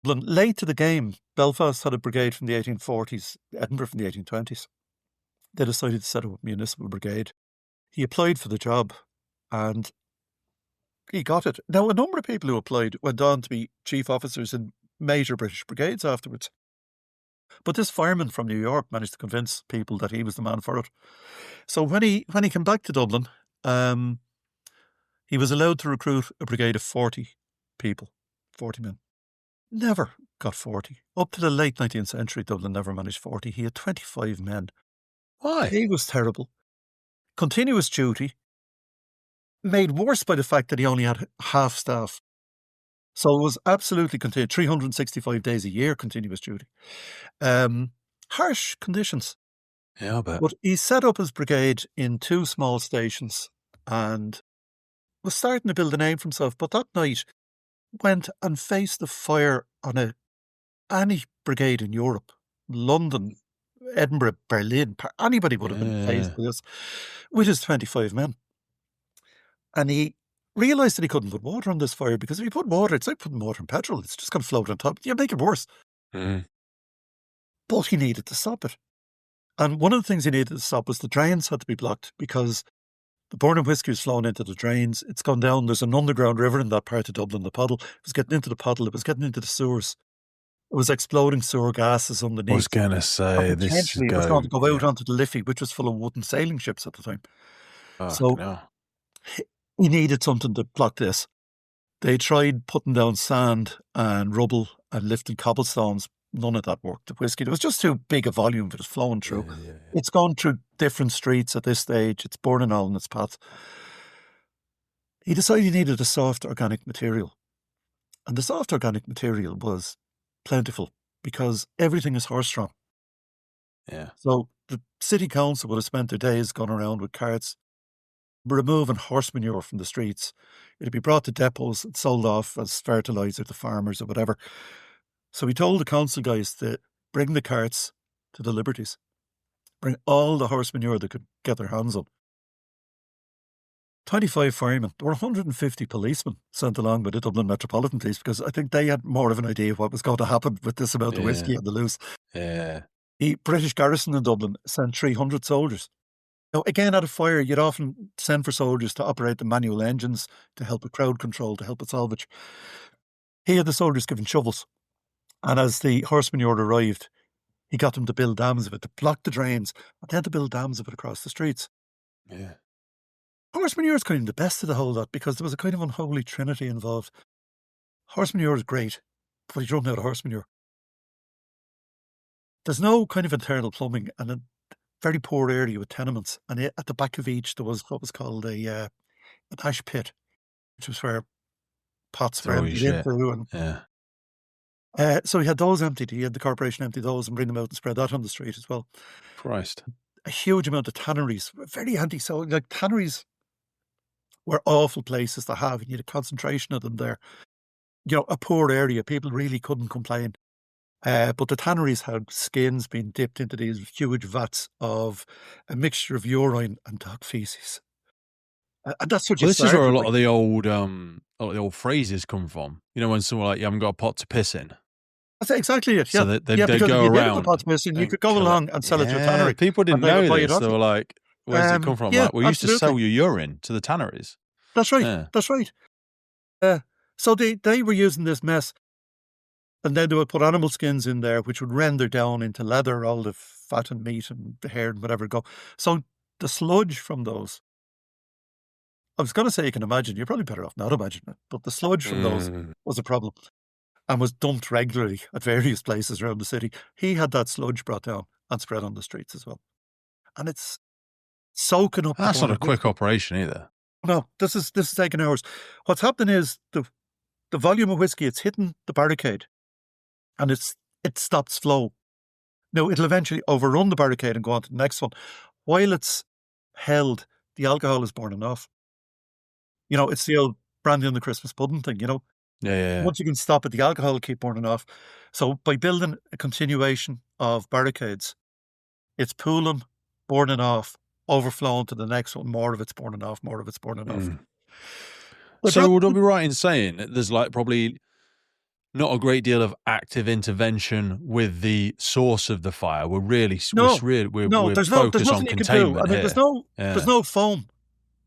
late to the game, Belfast had a brigade from the 1840s, Edinburgh from the 1820s. They decided to set up a municipal brigade. He applied for the job and he got it. Now, a number of people who applied went on to be chief officers in major British brigades afterwards. But this fireman from New York managed to convince people that he was the man for it. So when he came back to Dublin, he was allowed to recruit a brigade of 40 people, 40 men. Never got 40. Up to the late 19th century, Dublin never managed 40. He had 25 men. Why? He was terrible. Continuous duty, made worse by the fact that he only had half staff. So it was absolutely 365 days a year continuous duty. Harsh conditions. Yeah, I bet. But he set up his brigade in 2 small stations and was starting to build a name for himself. But that night went and faced the fire on any brigade in Europe, London, Edinburgh, Berlin. Anybody would have been faced with this, with his 25 men. And he realised that he couldn't put water on this fire, because if you put water, it's like putting water in petrol. It's just going to float on top. You make it worse. But he needed to stop it. And one of the things he needed to stop was the drains had to be blocked, because the burning whiskey was flowing into the drains. It's gone down. There's an underground river in that part of Dublin, the Poddle. It was getting into the Poddle. It was getting into the sewers. It was exploding sewer gases underneath. I was going to say, this it was going to go out onto the Liffey, which was full of wooden sailing ships at the time. So he needed something to block this. They tried putting down sand and rubble and lifting cobblestones. None of that worked. The whiskey, there was just too big a volume that was flowing through. It's gone through different streets at this stage. It's burning all in its path. He decided he needed a soft organic material. And the soft organic material was plentiful, because everything is horse-drawn. Yeah. So the city council would have spent their days going around with carts, removing horse manure from the streets. It'd be brought to depots and sold off as fertiliser to farmers or whatever. So he told the council guys to bring the carts to the Liberties, bring all the horse manure they could get their hands on. 25 firemen. There were 150 policemen sent along by the Dublin Metropolitan Police, because I think they had more of an idea of what was going to happen with this amount of whiskey on the loose. The British garrison in Dublin sent 300 soldiers. Now, again, at a fire, you'd often send for soldiers to operate the manual engines, to help with crowd control, to help with salvage. He had the soldiers given shovels. And as the horse manure arrived, he got them to build dams of it, to block the drains, and then to build dams of it across the streets. Horse manure is kind of the best of the whole lot, because there was a kind of unholy trinity involved. Horse manure is great, but you run out of horse manure. There's no kind of internal plumbing, and a very poor area with tenements. And at the back of each, there was what was called an ash pit, which was where pots were emptied into. So he had those emptied. He had the corporation empty those and bring them out and spread that on the street as well. Christ. A huge amount of tanneries, very anti-so, like tanneries. were awful places to have, and you had a concentration of them there. A poor area, people really couldn't complain. But the tanneries had skins being dipped into these huge vats of a mixture of urine and dog feces. And that's what you Well, this is where a started lot with. of the old phrases come from. When someone like, you haven't got a pot to piss in. That's exactly it, So yeah. that they Yeah, because if go you did have a around pot missing, you and could go collect. along and sell it to a Yeah, tannery, people and didn't they would know buy it this. off They you. were like, "Where's it come from?" Yeah, Like, we used to sell absolutely. you urine to the tanneries. That's right. Yeah. That's right. So they were using this mess, and then they would put animal skins in there, which would render down into leather, all the fat and meat and the hair and whatever go. So the sludge from those, I was going to say you can imagine, you're probably better off not imagining it, but the sludge from those was a problem and was dumped regularly at various places around the city. He had that sludge brought down and spread on the streets as well. And it's soaking up the That's not a burning quick whiskey. operation either. No, this is taking hours. What's happening is the volume of whiskey, it's hitting the barricade and it stops flow. Now, it'll eventually overrun the barricade and go on to the next one. While it's held, the alcohol is burning off. It's the old brandy on the Christmas pudding thing, Yeah. Once you can stop it, the alcohol will keep burning off. So by building a continuation of barricades, it's pooling, burning off, overflowing to the next one. More of it's burning off, more of it's burning off. So would I be right in saying that there's like probably not a great deal of active intervention with the source of the fire? We're focused there's on nothing you can do. containment I mean, here. there's no foam.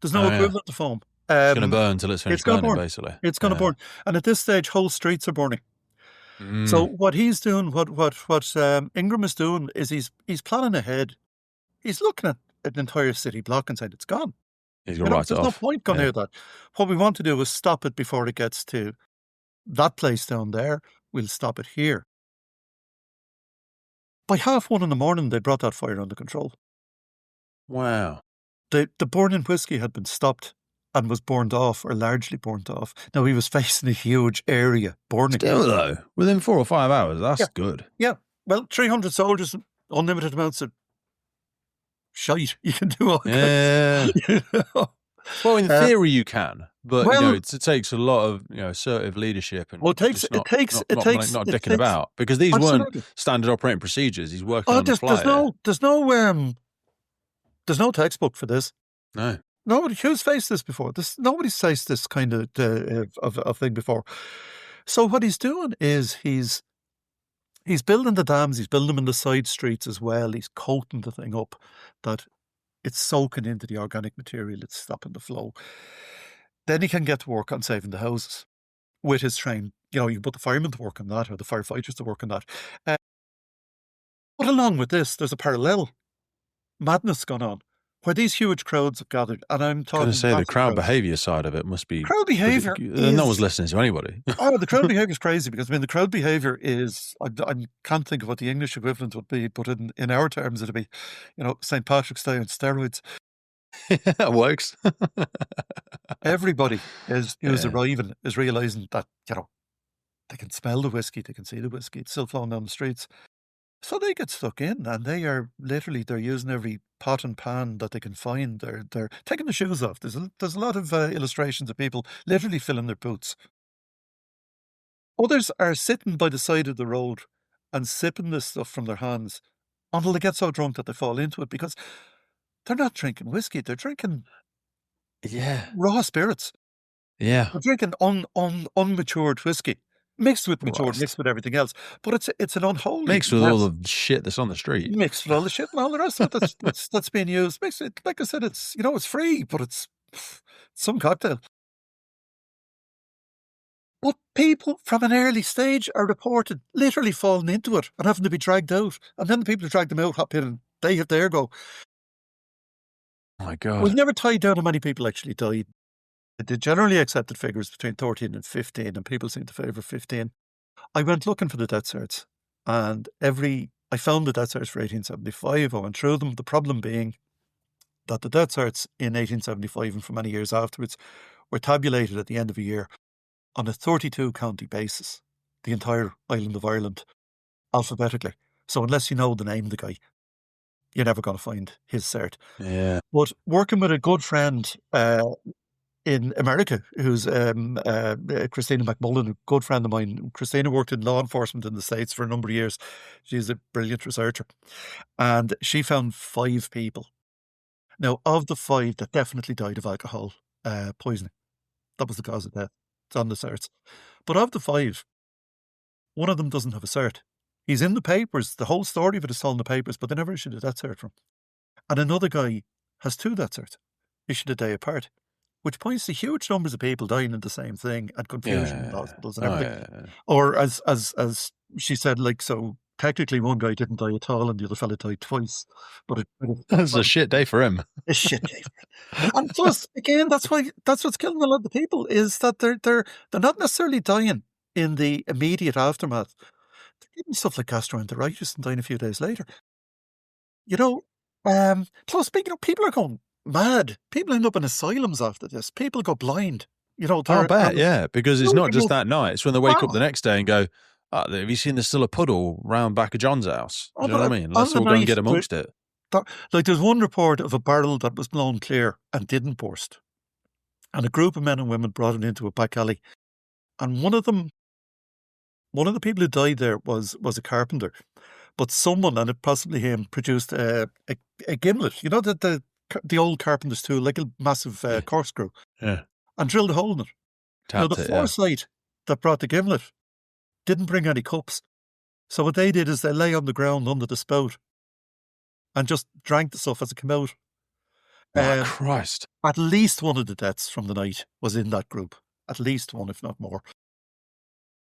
There's no equivalent to foam. It's going to burn till it's finished gonna burning, burn. basically. It's going to burn. And at this stage, whole streets are burning. So what he's doing, what Ingram is doing, is he's planning ahead. He's looking at an entire city block and saying it's gone. He's going to write it off. There's no point going near that. What we want to do is stop it before it gets to that place down there. We'll stop it here. By 1:30 a.m, they brought that fire under control. Wow. The burning whiskey had been stopped and was burned off, or largely burnt off. Now, he was facing a huge area burning. Still, though, within 4 or 5 hours, that's good. Yeah. Well, 300 soldiers, unlimited amounts of shite. You can do all kinds. Well, in theory, you can, but it takes a lot of assertive leadership and not dicking about, because these weren't standard operating procedures. He's working on the fly. There's no textbook for this. No. Who's faced this before? Nobody's faced this kind of thing before. So what he's doing is he's building the dams. He's building them in the side streets as well. He's coating the thing up that it's soaking into the organic material. It's stopping the flow. Then he can get to work on saving the houses with his train. You can put the firemen to work on that, or the firefighters to work on that. But along with this, there's a parallel madness going on, where these huge crowds have gathered, and I'm talking. I was going to say, the crowd behaviour side of it must be crowd behaviour. No one's listening to anybody. The crowd behaviour is crazy, because the crowd behaviour is, I can't think of what the English equivalent would be, but in our terms it'd be, St. Patrick's Day on steroids. That works. Everybody who's arriving is realising that they can smell the whiskey, they can see the whiskey, it's still flowing down the streets. So they get stuck in, and they're using every pot and pan that they can find. They're taking the shoes off. There's a lot of illustrations of people literally filling their boots. Others are sitting by the side of the road and sipping this stuff from their hands until they get so drunk that they fall into it, because they're not drinking whiskey. They're drinking raw spirits. Yeah. They're drinking unmatured whiskey. Mixed with matured, mixed with everything else. But it's an unholy mixed with all the shit that's on the street. Mixed with all the shit and all the rest of it that's being used. Mixed with, like I said, it's it's free, but it's some cocktail. But people from an early stage are reported literally falling into it and having to be dragged out. And then the people who drag them out hop in and they have their go. Oh my God. We've never tied down how many people actually died. The generally accepted figures between 13 and 15, and people seem to favour 15. I went looking for the death certs, and I found the death certs for 1875. I went through them. The problem being that the death certs in 1875 and for many years afterwards were tabulated at the end of a year on a 32 county basis, the entire island of Ireland, alphabetically. So unless you know the name of the guy, you're never going to find his cert. Yeah. But working with a good friend, in America, who's Christina McMullen, a good friend of mine. Christina worked in law enforcement in the States for a number of years. She's a brilliant researcher. And she found 5 people. Now, of the 5 that definitely died of alcohol poisoning, that was the cause of death. It's on the certs. But of the 5, one of them doesn't have a cert. He's in the papers. The whole story of it is told in the papers, but they never issued a death cert from him. And another guy has 2 death certs, issued a day apart, which points to huge numbers of people dying in the same thing and confusion in hospitals and everything. Or as she said, like, so technically one guy didn't die at all and the other fella died twice. But it's a shit day for him. A shit day. And plus, again, that's what's killing a lot of the people, is that they're not necessarily dying in the immediate aftermath. They're getting stuff like gastroenteritis and dying a few days later. Plus, people are going mad. People end up in asylums after this. People go blind. I'll bet, yeah, because it's not just that night. It's when they wake up the next day and go, have you seen there's still a puddle round back of John's house? Do you know what I mean? Let's all go and get amongst it. There's one report of a barrel that was blown clear and didn't burst. And a group of men and women brought it into a back alley. And one of the people who died there was a carpenter. But someone, and it possibly him, produced a gimlet. The old carpenter's tool, like a massive corkscrew. Yeah. And drilled a hole in it. Now, the foresight that brought the gimlet didn't bring any cups. So what they did is they lay on the ground under the spout and just drank the stuff as it came out. Christ. At least one of the deaths from the night was in that group. At least one, if not more.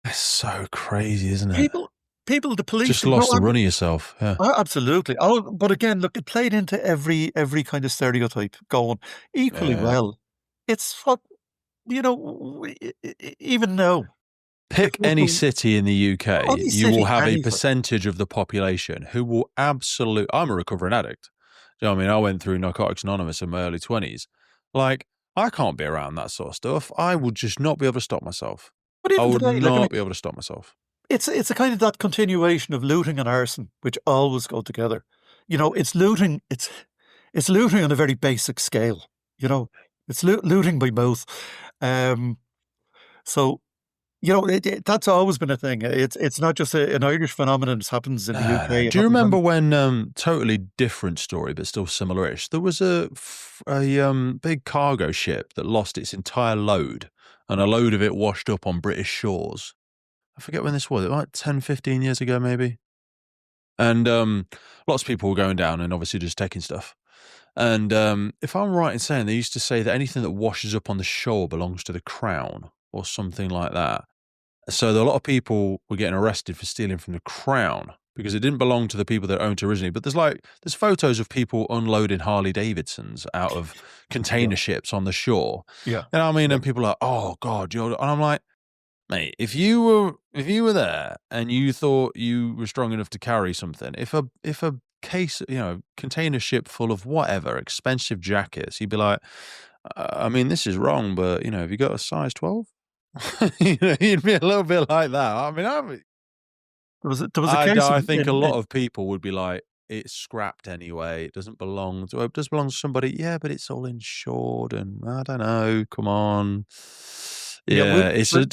That's so crazy, isn't it? People, the police... Just lost the run of yourself. Yeah. Absolutely. But again, look, it played into every kind of stereotype going equally well. It's what, even now. Pick any city in the UK, you will have a percentage of the population who will absolutely... I'm a recovering addict. Do you know what I mean? I went through Narcotics Anonymous in my early 20s. Like, I can't be around that sort of stuff. I would just not be able to stop myself. I would not be able to stop myself. It's a kind of that continuation of looting and arson, which always go together. It's looting. It's looting on a very basic scale. It's looting by both. So, that's always been a thing. It's not just an Irish phenomenon. It happens in the UK. Do you remember when, totally different story, but still similar-ish, there was a big cargo ship that lost its entire load, and a load of it washed up on British shores. I forget when this was. It was like 10, 15 years ago, maybe. And lots of people were going down and obviously just taking stuff. And if I'm right in saying, they used to say that anything that washes up on the shore belongs to the crown or something like that. So a lot of people were getting arrested for stealing from the crown because it didn't belong to the people that owned it originally. But there's photos of people unloading Harley Davidsons out of container ships on the shore. Yeah. And I mean, and people are like, oh God, and I'm like, mate, if you were there and you thought you were strong enough to carry something, if a case, container ship full of whatever, expensive jackets, you'd be like, I mean, this is wrong, but have you got a size 12? You'd be a little bit like that. I mean, there was a case. I think a lot of people would be like, it's scrapped anyway. It doesn't belong to. It does belong to somebody. Yeah, but it's all insured, and I don't know. Come on. Yeah, it's a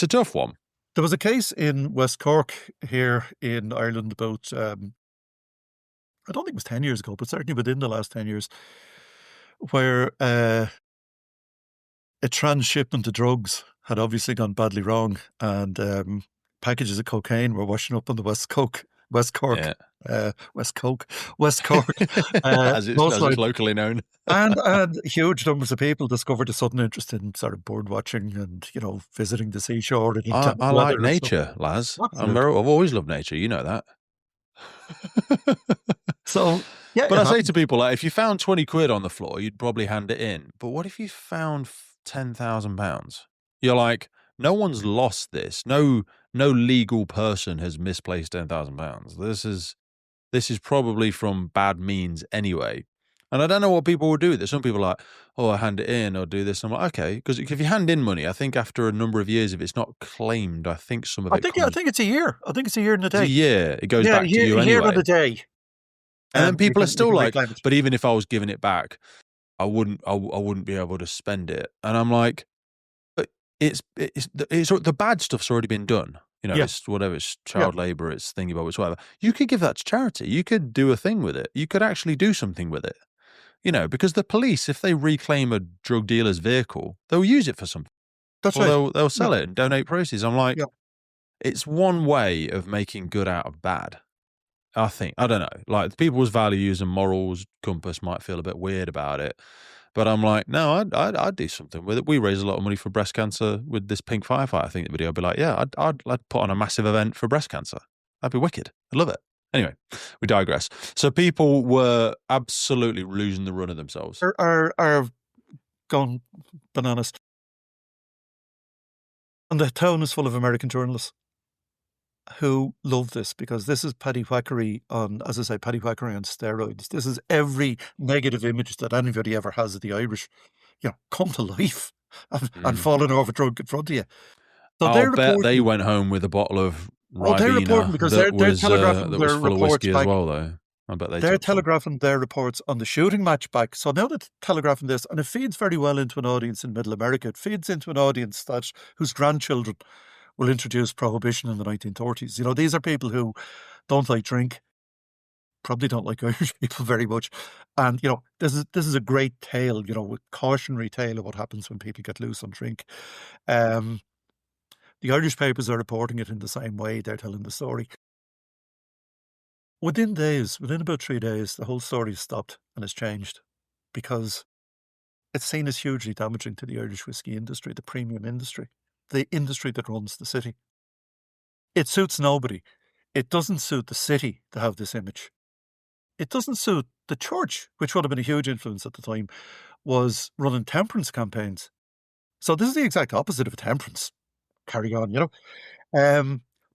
tough one. There was a case in West Cork here in Ireland about, I don't think it was 10 years ago, but certainly within the last 10 years, where a transshipment of drugs had obviously gone badly wrong, and packages of cocaine were washing up on the West Cork, as it's locally known. and huge numbers of people discovered a sudden interest in sort of bird watching and visiting the seashore. And I like nature, Laz. I've always loved nature. You know that. So yeah, but I say to people, like, if you found 20 quid on the floor, you'd probably hand it in. But what if you found £10,000? You're like, no one's lost this. No legal person has misplaced £10,000. This is probably from bad means anyway. And I don't know what people will do with it. Some people are like, oh, I hand it in or do this. I'm like, okay, because if you hand in money, I think after a number of years, if it's not claimed, I think some of it. I think it's a year. I think it's a year and a day. It's a year. It goes back to you anyway. A year and a day. And then people are still like, but even if I was giving it back, I wouldn't be able to spend it. And I'm like, but it's the bad stuff's already been done. You know, Yeah, it's whatever, it's yeah, child labor, it's thingy bobbies, whatever. You could give that to charity. You could do a thing with it. You could actually do something with it. You know, because the police, if they reclaim a drug dealer's vehicle, they'll use it for something, that's or right. they'll Yeah, sell it and donate proceeds. I'm like, yeah. it's one way of making good out of bad. I think, I don't know, like people's values and morals compass might feel a bit weird about it, but I'm like, no, I'd do something with it. We raise a lot of money for breast cancer with this pink firefighter thing. The video, I'd be like, yeah, I'd put on a massive event for breast cancer. That'd be wicked. I'd love it. Anyway, we digress. So people were absolutely losing the run of themselves. Are gone bananas. And the town is full of American journalists who love this because this is paddywhackery on, as I say, paddywhackery on steroids. This is every negative image that anybody ever has of the Irish, come to life and Mm. falling over drunk in front of you. So I'll they're bet they reporting. went home with a bottle of Oh, they're reporting Ribena because they're telegraphing that was their full of reports whiskey as back. well, though. I bet they They're took some. telegraphing their reports on the shooting match back. So now they're telegraphing this, and it feeds very well into an audience in Middle America. It feeds into an audience whose grandchildren will introduce prohibition in the 1930s. These are people who don't like drink, probably don't like Irish people very much. And, this is a great tale, a cautionary tale of what happens when people get loose on drink. The Irish papers are reporting it in the same way. They're telling the story. Within about 3 days, the whole story is stopped and has changed because it's seen as hugely damaging to the Irish whiskey industry, the premium industry, the industry that runs the city. It suits nobody. It doesn't suit the city to have this image. It doesn't suit the church, which would have been a huge influence at the time, was running temperance campaigns. So this is the exact opposite of a temperance. Carry on,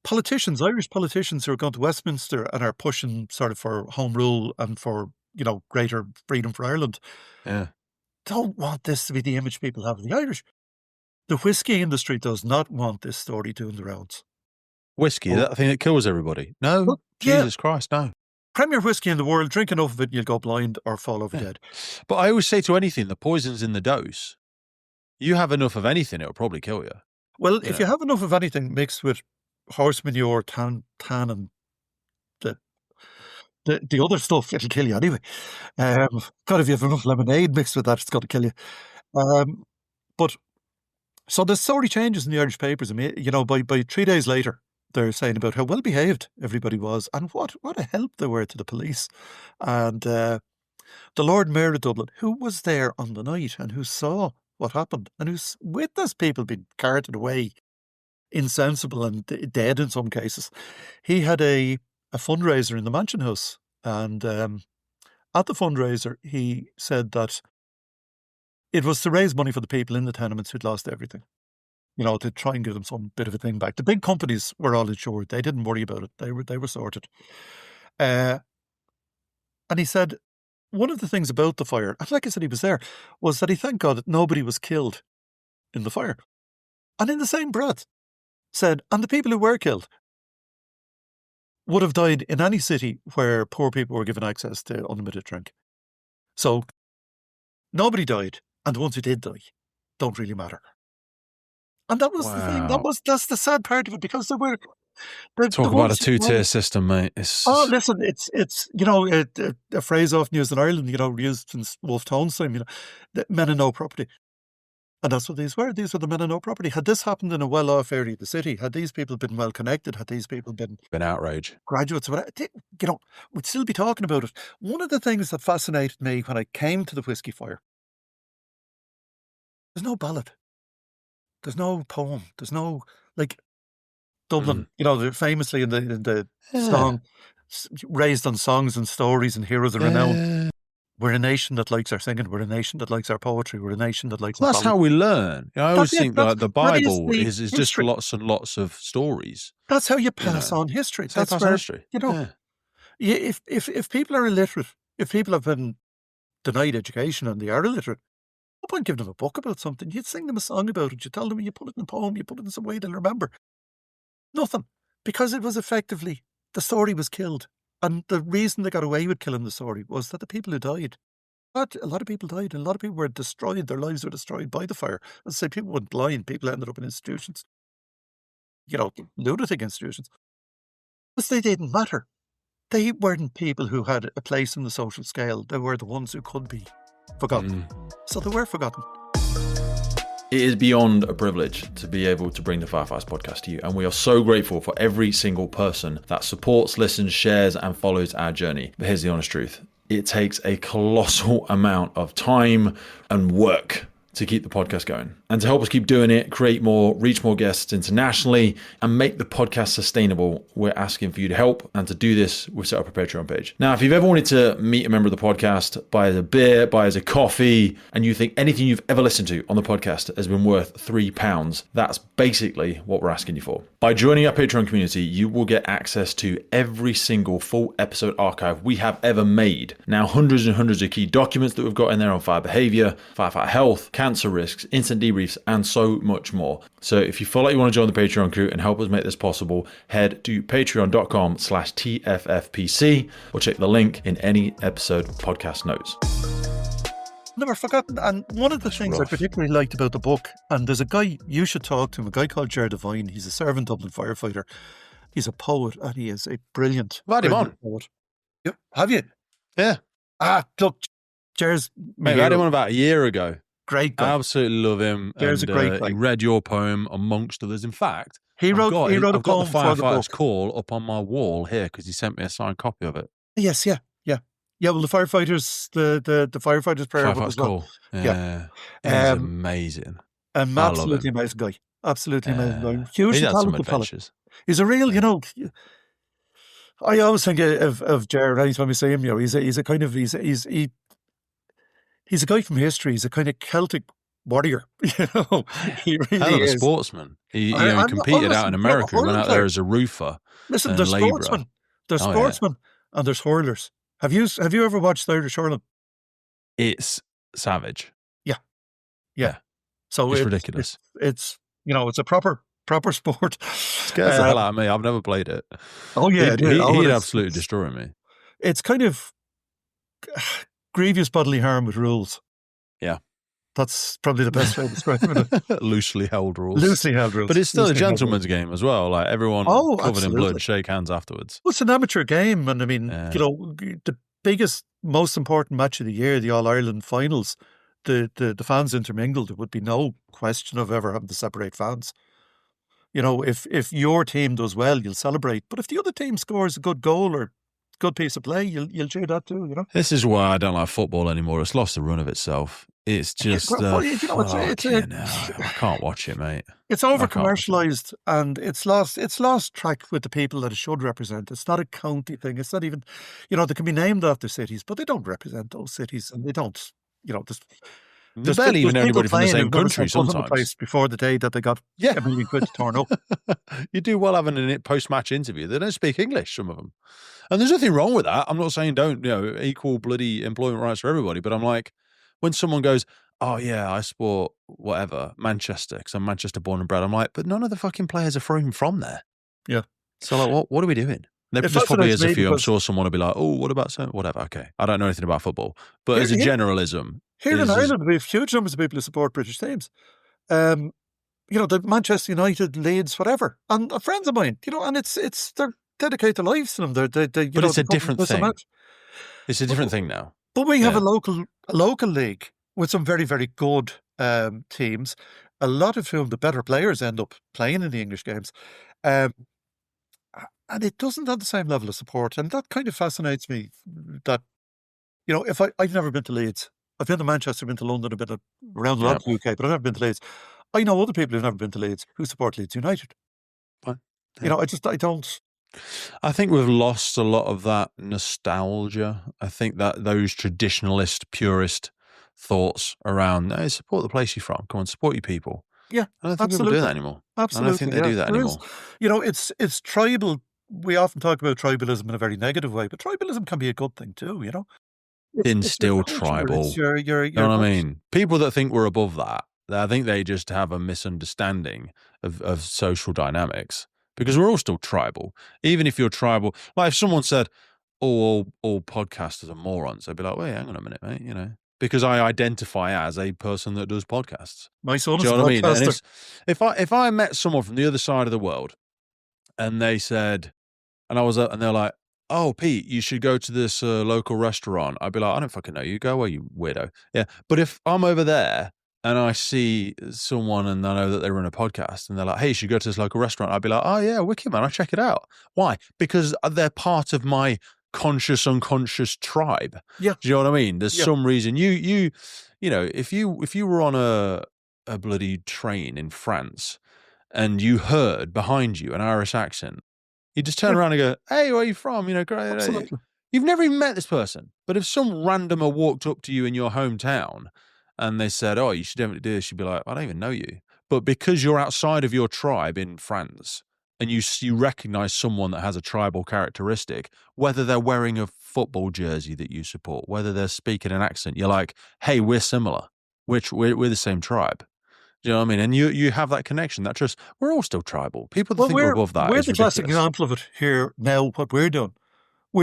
Politicians, Irish politicians who are going to Westminster and are pushing sort of for home rule and for, greater freedom for Ireland, Yeah. don't want this to be the image people have of the Irish. The whiskey industry does not want this story doing the rounds. Whiskey, Oh, that thing that kills everybody. No, well, yeah, Jesus Christ, no. premier whiskey in the world, drink enough of it and you'll go blind or fall over Yeah. dead. But I always say to anything, the poison's in the dose. You have enough of anything, it'll probably kill you. Well, if you have enough of anything mixed with horse manure, tan and the other stuff, it'll kill you anyway. God, if you have enough lemonade mixed with that, it's got to kill you. But so the story changes in the Irish papers. I mean, by 3 days later, they're saying about how well behaved everybody was and what a help they were to the police. And the Lord Mayor of Dublin, who was there on the night and who saw what happened and who's witnessed people being carted away, insensible and dead in some cases, he had a fundraiser in the Mansion House. And at the fundraiser, he said that it was to raise money for the people in the tenements who'd lost everything, to try and give them some bit of a thing back. The big companies were all insured. They didn't worry about it. They were sorted. And he said one of the things about the fire, and like I said, he was there, was that he thanked God that nobody was killed in the fire. And in the same breath said, and the people who were killed would have died in any city where poor people were given access to unlimited drink. So nobody died, and the ones who did die don't really matter. And that was the thing. That's the sad part of it, because there were Talk about a two-tier system, mate. Listen, it's a phrase often used in Ireland, used since Wolfe Tone's time, the men and no property. And that's what these were. These were the men and no property. Had this happened in a well-off area of the city, had these people been well connected, had these people been outrage. Graduates, we'd still be talking about it. One of the things that fascinated me when I came to the Whiskey Fire, there's no ballad. There's no poem. There's no, like, Dublin, famously in the song, raised on songs and stories and heroes of renown. We're a nation that likes our singing. We're a nation that likes our poetry. We're a nation that likes. That's how we learn. I always think like the Bible is just history. lots and lots of stories. That's how you pass on history. That's where history. If people are illiterate, if people have been denied education and they are illiterate, no point giving them a book about something. You'd sing them a song about it. You tell them, you put it in a poem, you put it in some way they'll remember. Nothing, because it was effectively, the story was killed. And the reason they got away with killing the story was that the people who died But a lot of people died, and a lot of people were destroyed. Their lives were destroyed by the fire. As I say, people went blind. People ended up in institutions, lunatic institutions. Because they didn't matter. They weren't people who had a place in the social scale. They were the ones who could be forgotten. So they were forgotten. It is beyond a privilege to be able to bring the Firefights podcast to you, and we are so grateful for every single person that supports, listens, shares, and follows our journey. But here's the honest truth. It takes a colossal amount of time and work to keep the podcast going. And to help us keep doing it, create more, reach more guests internationally, and make the podcast sustainable, we're asking for you to help. And to do this, we've set up a Patreon page. Now, if you've ever wanted to meet a member of the podcast, buy us a beer, buy us a coffee, and you think anything you've ever listened to on the podcast has been worth £3, that's basically what we're asking you for. By joining our Patreon community, you will get access to every single full episode archive we have ever made. Now, hundreds and hundreds of key documents that we've got in there on fire behaviour, firefighter health, cancer risks, instant debriefs, and so much more. So if you feel like you want to join the Patreon crew and help us make this possible, head to patreon.com/TFFPC or check the link in any episode podcast notes. Never forgotten. And one of the things I particularly liked about the book, and there's a guy, you should talk to him, a guy called Ger Devine. He's a servant Dublin firefighter. He's a poet, and he is a brilliant, I've had him on. poet. Yep. Have you? Yeah. Look, Ger's... Mate, I had him on about a year ago. Great guy. I absolutely love him. There's a great guy. He read your poem amongst others. In fact, he wrote a poem I've got the for the Firefighters book. Call up on my wall here because he sent me a signed copy of it. Yes, yeah. Well, the firefighters, the firefighters prayer. Firefighters Call. Yeah. He's amazing. An absolutely amazing guy. Absolutely amazing guy. Hugely talented fellow. He's a real, I always think of Ger anytime we see him. He's a kind of he's a guy from history. He's a kind of Celtic warrior. He really is. A sportsman. He competed out in America. He went out there as a roofer. Listen, there's sportsmen. There's sportsmen and there's hurlers. Have you ever watched the Irish hurling? It's savage. Yeah. So it's ridiculous. It's it's a proper sport. It scares the hell out of me. I've never played it. Oh yeah, he'd absolutely destroy me. It's kind of grievous bodily harm with rules. Yeah. That's probably the best way to describe it. Loosely held rules. Loosely held rules. But it's still a gentleman's game as well. Like everyone covered in blood, shake hands afterwards. Well, it's an amateur game. And I mean, the biggest, most important match of the year, the All-Ireland finals, the fans intermingled. There would be no question of ever having to separate fans. If your team does well, you'll celebrate. But if the other team scores a good goal or good piece of play, you'll cheer that too, This is why I don't like football anymore. It's lost the run of itself. It's just I can't watch it, mate. It's over commercialised and it's lost track with the people that it should represent. It's not a county thing. It's not even, they can be named after cities, but they don't represent those cities, and they don't. There's barely even anybody from the same country sometimes. Place before the day that they got a million quid to turn up. You do well having a post-match interview. They don't speak English, some of them. And there's nothing wrong with that. I'm not saying don't, equal bloody employment rights for everybody. But I'm like, when someone goes, oh yeah, I support whatever, Manchester, because I'm Manchester born and bred. I'm like, but none of the fucking players are from there. Yeah. So like, what are we doing? There just probably is a few. I'm sure someone will be like, oh, what about so? Whatever. Okay. I don't know anything about football. But as a generalism. Here in Ireland, we have huge numbers of people who support British teams. The Manchester United, Leeds, whatever. And friends of mine, and it's they're dedicated their lives to them. But it's a different thing. It's a different thing now. But we have a local league with some very, very good teams, a lot of whom the better players end up playing in the English games. And it doesn't have the same level of support. And that kind of fascinates me that, if I've never been to Leeds. I've been to Manchester, I've been to London, I've been around a lot of the UK, but I've never been to Leeds. I know other people who've never been to Leeds who support Leeds United. Fine. Yeah. I don't. I think we've lost a lot of that nostalgia. I think that those traditionalist, purist thoughts around, hey, support the place you're from. Come on, support your people. Yeah, I don't think people do that anymore. Absolutely. I don't think they do that anymore. It's tribal. We often talk about tribalism in a very negative way, but tribalism can be a good thing too, Instill tribal. You know what I mean? People that think we're above that, I think they just have a misunderstanding of social dynamics, because we're all still tribal. Even if you're tribal, like if someone said, all podcasters are morons, I'd be like, wait, hang on a minute, mate. because I identify as a person that does podcasts. My son Do is you a know what I mean? And podcaster. if I met someone from the other side of the world and they said, and I was and they're like, "Oh, Pete, you should go to this local restaurant," I'd be like, "I don't fucking know you. Go away, you weirdo." Yeah. But if I'm over there and I see someone and I know that they run a podcast and they're like, "Hey, you should go to this local restaurant," I'd be like, "Oh yeah, wicked man, I'll check it out." Why? Because they're part of my conscious, unconscious tribe. Yeah. Do you know what I mean? There's Yeah. some reason you know, if you were on a bloody train in France and you heard behind you an Irish accent, you just turn Yeah. around and go, "Hey, where are you from?" You know, great. Absolutely. You've never even met this person. But if some randomer walked up to you in your hometown and they said, "Oh, you should definitely do this," you'd be like, "I don't even know you." But because you're outside of your tribe in France and you recognize someone that has a tribal characteristic, whether they're wearing a football jersey that you support, whether they're speaking an accent, you're like, "Hey, we're similar. We're the same tribe." Do you know what I mean? And you have that connection, that trust. We're all still tribal. People that Well, think we're above that we're is the classic ridiculous. example of it here now. What we're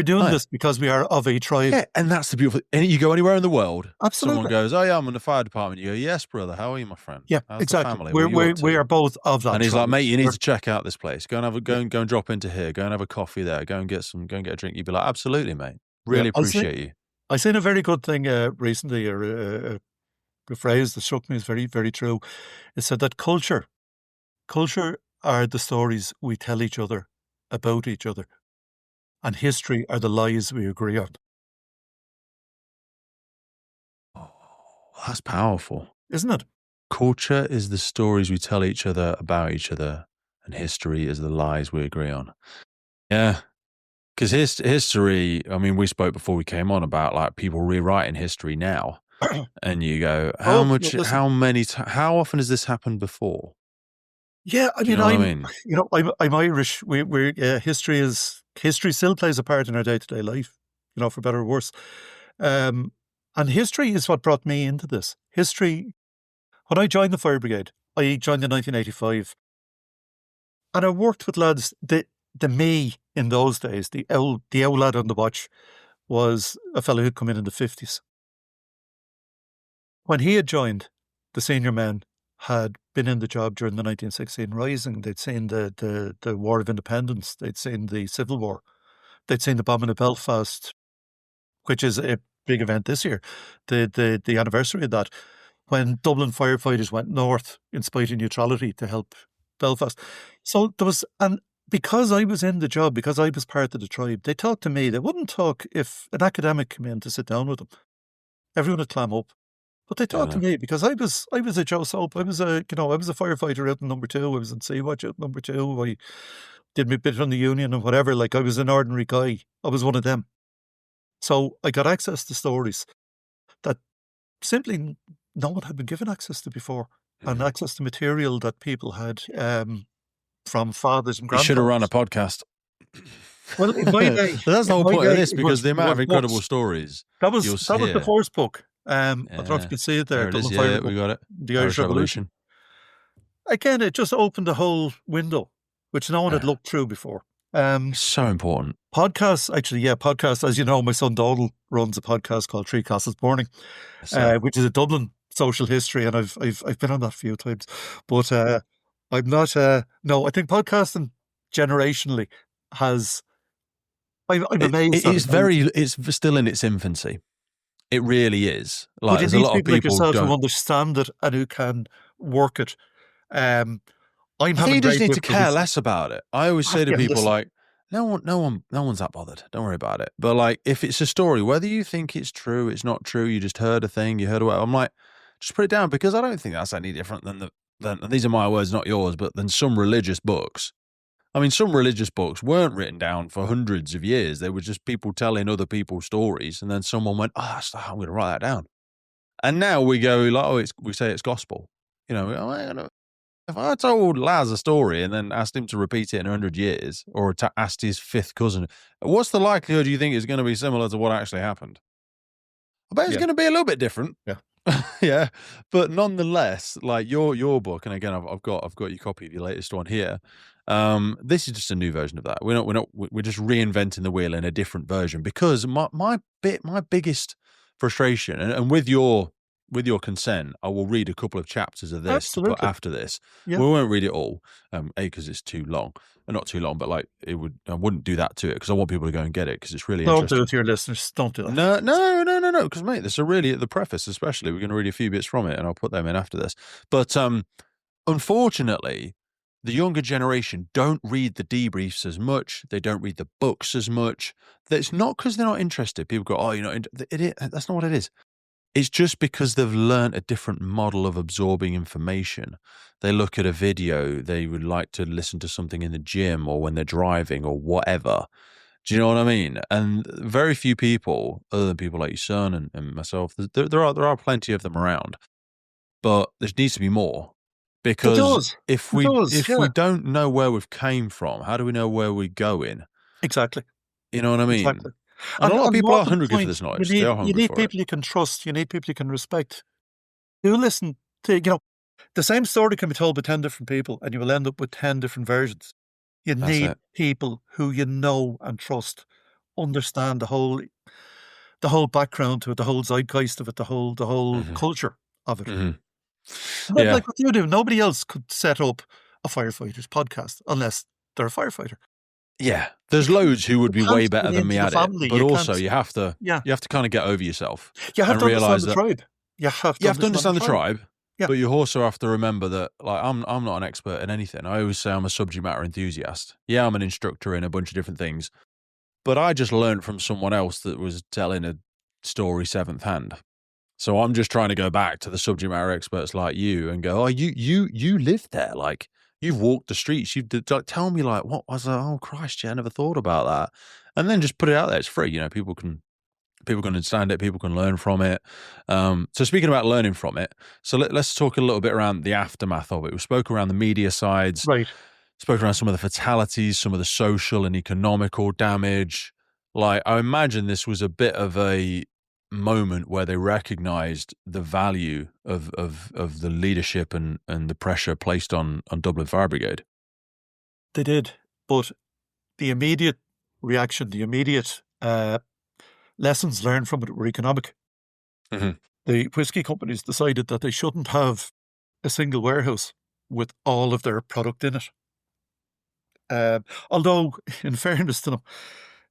doing this because we are of a tribe. Yeah, and that's the beautiful. And you go anywhere in the world, someone Absolutely. goes, "Oh yeah, I'm in the fire department." You go, "Yes, brother. How are you, my friend? Yeah, How's the exactly. family? What are you up to?" We are both of that And he's tribe. like, "Mate, you need We're- to check out this place. Go and have a go and drop into here. Go and have a coffee there. Go and get a drink." You'd be like, "Absolutely, mate. Really yeah, appreciate you." I seen a very good thing recently, or a phrase that struck me as very, very true. It said that culture are the stories we tell each other about each other, and history are the lies we agree on. Oh, that's powerful. Isn't it? Culture is the stories we tell each other about each other, and history is the lies we agree on. Yeah. Because history, I mean, we spoke before we came on about like people rewriting history now, and you go, Oh, no, listen. how often has this happened before? Yeah, I Do you mean, know what I mean? I'm Irish. History still plays a part in our day to day life, for better or worse. And history is what brought me into this. History. When I joined the fire brigade, I joined in 1985, and I worked with lads. The me in those days, the old lad on the watch, was a fellow who'd come in the 50s. When he had joined, the senior men had been in the job during the 1916 Rising. They'd seen the War of Independence. They'd seen the Civil War. They'd seen the bombing of Belfast, which is a big event this year, the anniversary of that, when Dublin firefighters went north in spite of neutrality to help Belfast. So there was, and because I was in the job, because I was part of the tribe, they talked to me. They wouldn't talk if an academic came in to sit down with them. Everyone would clam up. But they talked to me because I was a Joe Soap. I was a firefighter out in number 2. I was in Sea Watch out in number 2. I did my bit on the union and whatever. Like, I was an ordinary guy. I was one of them. So I got access to stories that simply no one had been given access to before, and access to material that people had from fathers and You grandfathers. should have run a podcast. Well, in my day, that's the whole point of this, because the amount of incredible books. stories That was the first book. I don't know if you can see it there. There it is. Yeah, we got it. The Irish Revolution. Again, it just opened a whole window, which no one had looked through before. So important. Podcasts, actually, podcasts. As you know, my son Donald runs a podcast called Three Castles Burning, which is a Dublin social history, and I've been on that a few times. But I'm not. No, I think podcasting generationally has. I'm amazed. It's still in its infancy. It really is. Like, but there's a lot of people like yourself who understand it and who can work it. I think you just need to care less about it. I always say to people, like, no one's that bothered. Don't worry about it. But like, if it's a story, whether you think it's true, it's not true, you just heard a thing, you heard what, I'm like, just put it down, because I don't think that's any different than and these are my words, not yours, but than some religious books. I mean, some religious books weren't written down for hundreds of years. They were just people telling other people's stories, and then someone went, "Oh, I'm going to write that down." And now we go like, we say it's gospel. You know, if I told Laz a story and then asked him to repeat it in 100 years, or asked his fifth cousin, what's the likelihood you think is going to be similar to what actually happened? I bet it's going to be a little bit different. Yeah. Yeah. But nonetheless, like your book, and again, I've got your copy of your latest one here. This is just a new version of that. We're just reinventing the wheel in a different version, because my biggest frustration. And with your consent, I will read a couple of chapters of this to put Absolutely. after this. Yeah. We won't read it all, because it's too long. Not too long, but like I wouldn't do that to it because I want people to go and get it because it's really Don't interesting. do it to your listeners. Don't do that. No. Because mate, this is really at the preface, especially. We're going to read a few bits from it, and I'll put them in after this. But unfortunately, the younger generation don't read the debriefs as much. They don't read the books as much. It's not because they're not interested. People go, "Oh, you're not." That's not what it is. It's just because they've learned a different model of absorbing information. They look at a video, they would like to listen to something in the gym or when they're driving or whatever. Do you know what I mean? And very few people, other than people like your son and myself, there are plenty of them around. But there needs to be more. Because if we don't know where we've came from, how do we know where we're going? Exactly. You know what I mean? Exactly. And a lot of people more are to the hungry for point, this knowledge. They are you hungry need for people it. you can trust. You need people you can respect. You listen to, the same story can be told by 10 different people and you will end up with 10 different versions. You need people who you know and trust, understand the whole background to it, the whole zeitgeist of it, the whole culture of it. Yeah. Like what you do, nobody else could set up a firefighters podcast unless they're a firefighter. Yeah, there's loads who would be way better than me at it, but also you have to kind of get over yourself. You have and to realize understand the tribe. You have to understand the tribe, yeah. But you also have to remember that, like, I'm not an expert in anything. I always say I'm a subject matter enthusiast. Yeah, I'm an instructor in a bunch of different things, but I just learned from someone else that was telling a story seventh hand. So I'm just trying to go back to the subject matter experts like you and go, oh, you lived there, like. You've walked the streets. Tell me, like, what was that? Oh, Christ, yeah, I never thought about that. And then just put it out there. It's free. People can understand it. People can learn from it. So speaking about learning from it, so let's talk a little bit around the aftermath of it. We spoke around the media sides. Right. Spoke around some of the fatalities, some of the social and economical damage. Like, I imagine this was a bit of a moment where they recognized the value of the leadership and the pressure placed on Dublin Fire Brigade. They did, but the immediate reaction, the immediate lessons learned from it were economic. The whiskey companies decided that they shouldn't have a single warehouse with all of their product in it. Although, in fairness to them,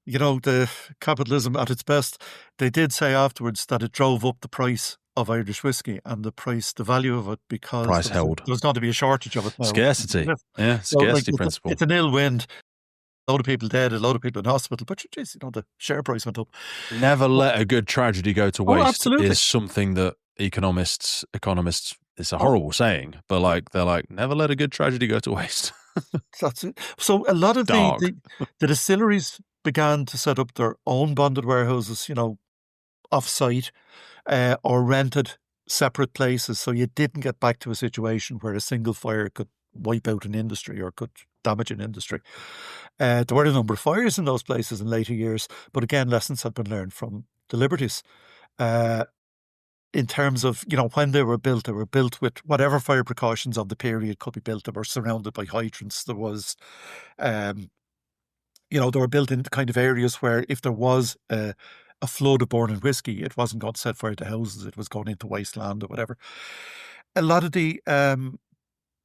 the capitalism at its best, they did say afterwards that it drove up the price of Irish whiskey and the value of it, because there was going to be a shortage of it now. Scarcity. Yeah, scarcity principle. It's an ill wind. A lot of people dead, a lot of people in hospital, but geez, the share price went up. Never let a good tragedy go to waste. Absolutely. Is something that economists, it's a horrible saying, but they're like, never let a good tragedy go to waste. That's it. So a lot of the distilleries began to set up their own bonded warehouses, off-site, or rented separate places, so you didn't get back to a situation where a single fire could wipe out an industry or could damage an industry. There were a number of fires in those places in later years, but again, lessons had been learned from the Liberties. In terms of, when they were built with whatever fire precautions of the period could be built. They were surrounded by hydrants. There was, they were built in kind of areas where if there was a flood of burning whiskey, it wasn't going to set fire to houses. It was going into wasteland or whatever. A lot of the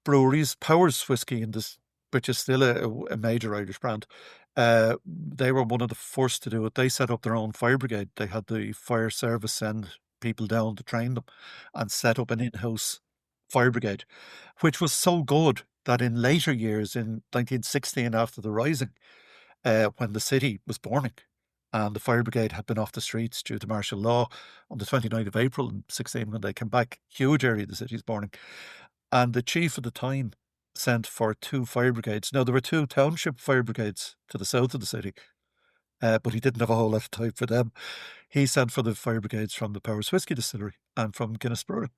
breweries, Powers Whiskey, which is still a major Irish brand, they were one of the first to do it. They set up their own fire brigade. They had the fire service send people down to train them and set up an in-house fire brigade, which was so good that in later years, in 1916, after the Rising, when the city was burning and the fire brigade had been off the streets due to martial law on the 29th of April in 16, when they came back, huge area of the city is burning. And the chief at the time sent for 2 fire brigades. Now, there were 2 township fire brigades to the south of the city, but he didn't have a whole lot of time for them. He sent for the fire brigades from the Powers Whiskey Distillery and from Guinness Brewery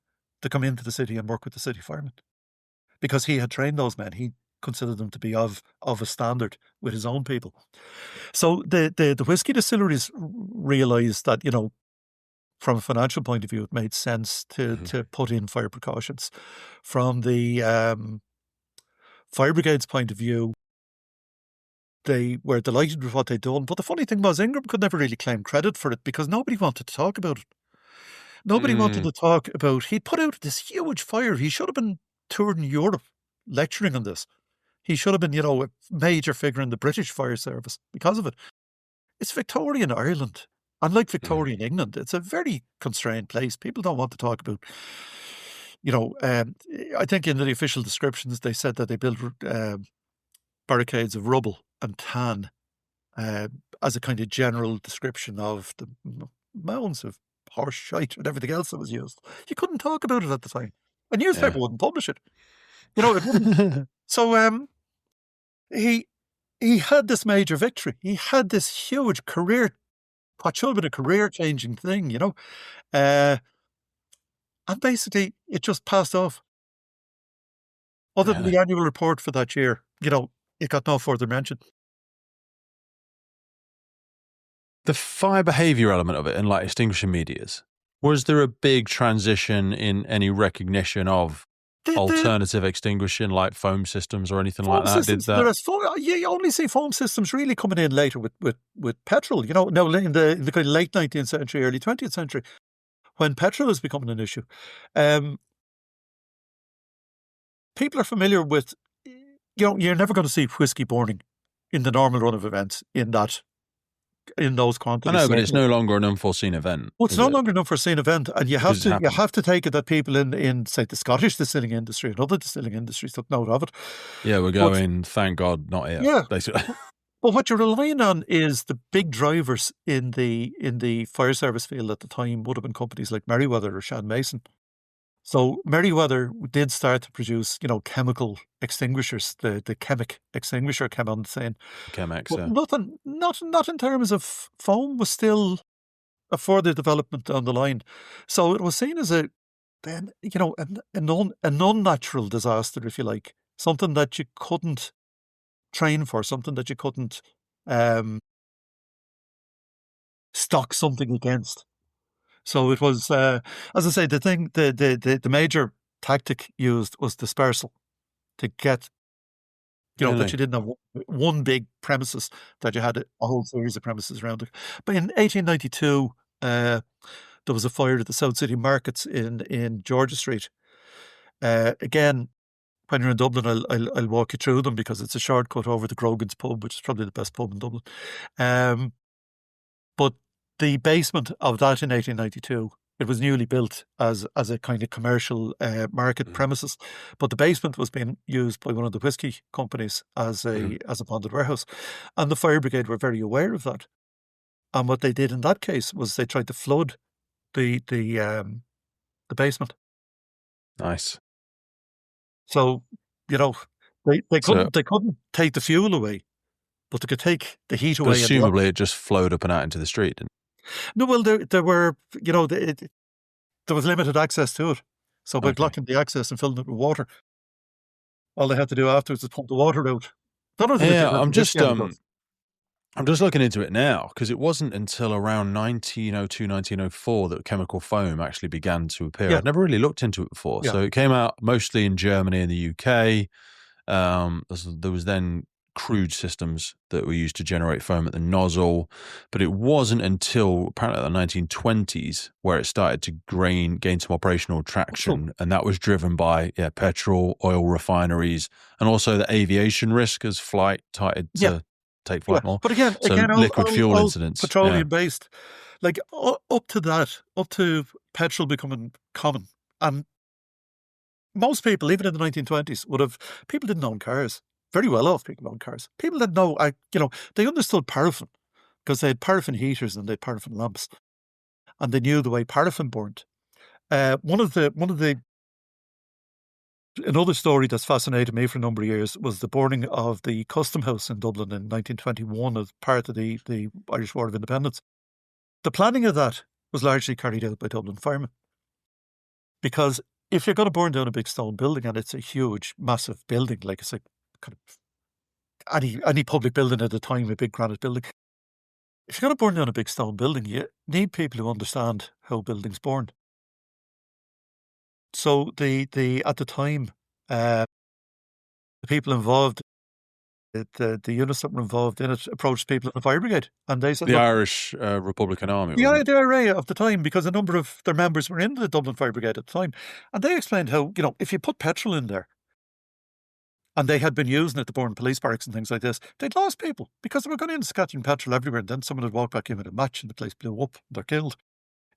to come into the city and work with the city firemen. Because he had trained those men, he considered them to be of a standard with his own people. So the whiskey distilleries realised that, from a financial point of view, it made sense to put in fire precautions. From the fire brigade's point of view, they were delighted with what they'd done. But the funny thing was, Ingram could never really claim credit for it because nobody wanted to talk about it. Nobody wanted Mm, to talk about. He put out this huge fire. He should have been touring Europe, lecturing on this. He should have been, a major figure in the British fire service because of it. It's Victorian Ireland. Unlike mm. Victorian England, it's a very constrained place. People don't want to talk about, I think in the official descriptions, they said that they built barricades of rubble and tan uh, as a kind of general description of the mounds of horse shite and everything else that was used. You couldn't talk about it at the time. A newspaper Yeah. wouldn't publish it. It wouldn't. So he he had this major victory. He had this huge career, what should have been a career-changing thing, and basically it just passed off. Other than Really? the annual report for that year, it got no further mention. The fire behaviour element of it and like extinguishing medias, was there a big transition in any recognition of The alternative extinguishing like foam systems or anything like foam that? Did systems, that? you only see foam systems really coming in later with petrol, now in the kind of late 19th century, early 20th century, when petrol is becoming an issue. Um, People are familiar with, you're never going to see whiskey burning in the normal run of events in those I quantities. know, but it's Certainly. no longer an unforeseen event, Well, it's is no it? longer an unforeseen event, and you have Because it's to happened. take it that people in say the Scottish distilling industry and other distilling industries took note of it. Yeah, we're But going, thank God, not here, yeah, basically. but what you're relying on is the big drivers in the fire service field at the time would have been companies like Merryweather or Shan Mason. So Merryweather did start to produce, chemical extinguishers. The chemic extinguisher came on the scene, Chemex, but yeah. nothing, not in terms of foam, was still a further development down the line. So it was seen as an unnatural disaster, if you like, something that you couldn't train for, something that you couldn't um, stock something against. So it was, as I say, the major tactic used was dispersal to get, that Really? you didn't have one big premises, that you had a whole series of premises around it. But in 1892, there was a fire at the South City Markets in Georgia Street. Again, when you're in Dublin, I'll walk you through them because it's a shortcut over the Grogan's pub, which is probably the best pub in Dublin. Um, but the basement of that in 1892, it was newly built as a kind of commercial market Mm. premises, but the basement was being used by one of the whiskey companies as Mhm. a bonded warehouse, and the fire brigade were very aware of that. And what they did in that case was they tried to flood the basement. Nice. So, you know, they So, couldn't take the fuel away, but they could take the heat but away and the assumably it just flowed up and out into the street. no. Well, there were, there was limited access to it. So by Okay. blocking the access and filling it with water, all they had to do afterwards was pump the water out. Don't know if it Yeah, did that whiskey any good. I'm just looking into it now because it wasn't until around 1902, 1904 that chemical foam actually began to appear. Yeah, I'd never really looked into it before. yeah. So it came out mostly in Germany and the UK. There was then crude systems that were used to generate foam at the nozzle, but it wasn't until apparently the 1920s where it started to gain some operational Cool. traction, and that was driven by petrol, oil refineries, and also the aviation risk as flight started Yeah, to take yeah. flight more. But again, So liquid fuel all incidents, yeah. petroleum based, like up to that, up to petrol becoming common, and most people, even in the 1920s, people didn't own cars. Very well off people owned cars. People didn't know, they understood paraffin because they had paraffin heaters and they had paraffin lamps, and they knew the way paraffin burned. Another story that's fascinated me for a number of years was the burning of the Custom House in Dublin in 1921 as part of the Irish War of Independence. The planning of that was largely carried out by Dublin firemen. Because if you're going to burn down a big stone building, and it's a huge, massive building, like it's like kind of any public building at the time, a big granite building, if you're going to burn down a big stone building, you need people who understand how buildings burn. So at the time, the people involved the units that were involved in it approached people in the fire brigade, and they said, The "Look, Irish Republican Army, wasn't it? the IRA of the time, because a number of their members were in the Dublin Fire Brigade at the time, and they explained how, if you put petrol in there, and they had been using it to burn police barracks and things like this, they'd lost people because they were going in scattering petrol everywhere, and then someone would walk back in with a match, and the place blew up, and they're killed."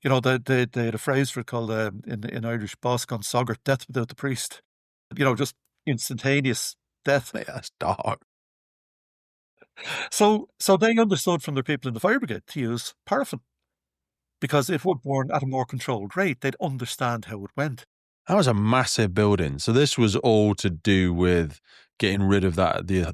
They had a phrase for it called in Irish, "Boss gone soggart, death without the priest." Just instantaneous death. Mate, that's dark. So they understood from their people in the fire brigade to use paraffin, because it would burn at a more controlled rate. They'd understand how it went. That was a massive building. So this was all to do with getting rid of the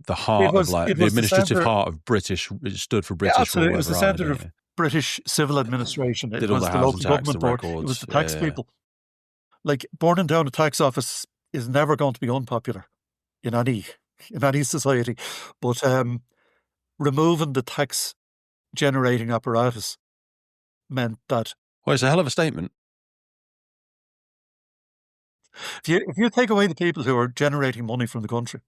heart of the administrative heart of British. It stood for British. Absolutely, it was the centre of British civil administration. It was the local government board. It was the tax people. Like, burning down a tax office is never going to be unpopular in any society, but removing the tax generating apparatus meant that. Well, it's a hell of a statement. If you take away the people who are generating money from the country,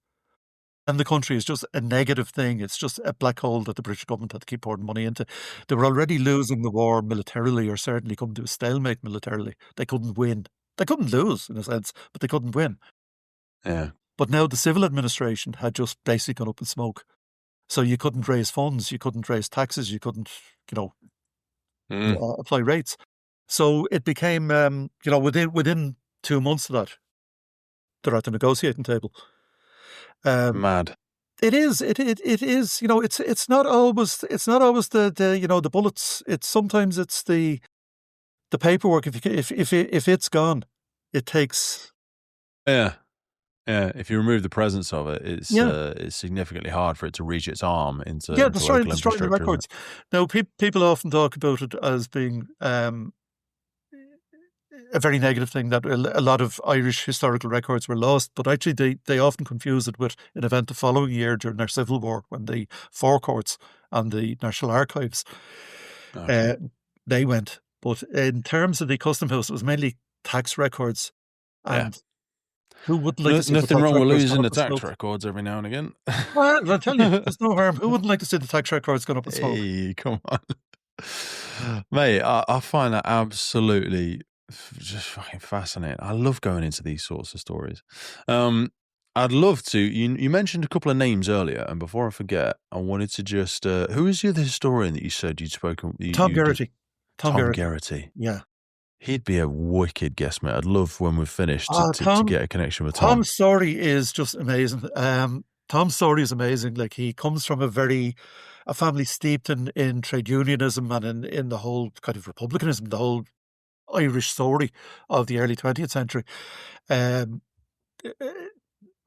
and the country is just a negative thing, it's just a black hole that the British government had to keep pouring money into. They were already losing the war militarily, or certainly coming to a stalemate militarily. They couldn't win. They couldn't lose, in a sense, but they couldn't win. Yeah. But now the civil administration had just basically gone up in smoke. So you couldn't raise funds, you couldn't raise taxes, you couldn't, apply rates. So it became, within 2 months of that, they're at the negotiating table. Mad. It is. It is. It's not always. It's not always the bullets. Sometimes it's the paperwork. If it's gone, it takes. Yeah. If you remove the presence of it, it's significantly hard for it to reach its arm into destroying the records. Now, people often talk about it as being a very negative thing, that a lot of Irish historical records were lost, but actually they often confuse it with an event the following year during their Civil War, when the Four Courts and the National Archives they went. But in terms of the Custom House, it was mainly tax records, and who wouldn't like to see nothing wrong with losing the tax records every now and again? Well, I'll tell you, there's no harm. Who wouldn't like to see the tax records going up in smoke? Hey, come on. Mate, I find that absolutely just fucking fascinating. I love going into these sorts of stories. I'd love to. You mentioned a couple of names earlier, and before I forget, I wanted to just who is the other historian that you said you'd spoken? Tom Geraghty. Tom Geraghty. Yeah. He'd be a wicked guest, mate. I'd love, when we've finished, to get a connection with Tom. Tom's story is just amazing. Tom's story is amazing. Like, he comes from a family steeped in trade unionism and in the whole kind of republicanism, the whole Irish story of the early 20th century.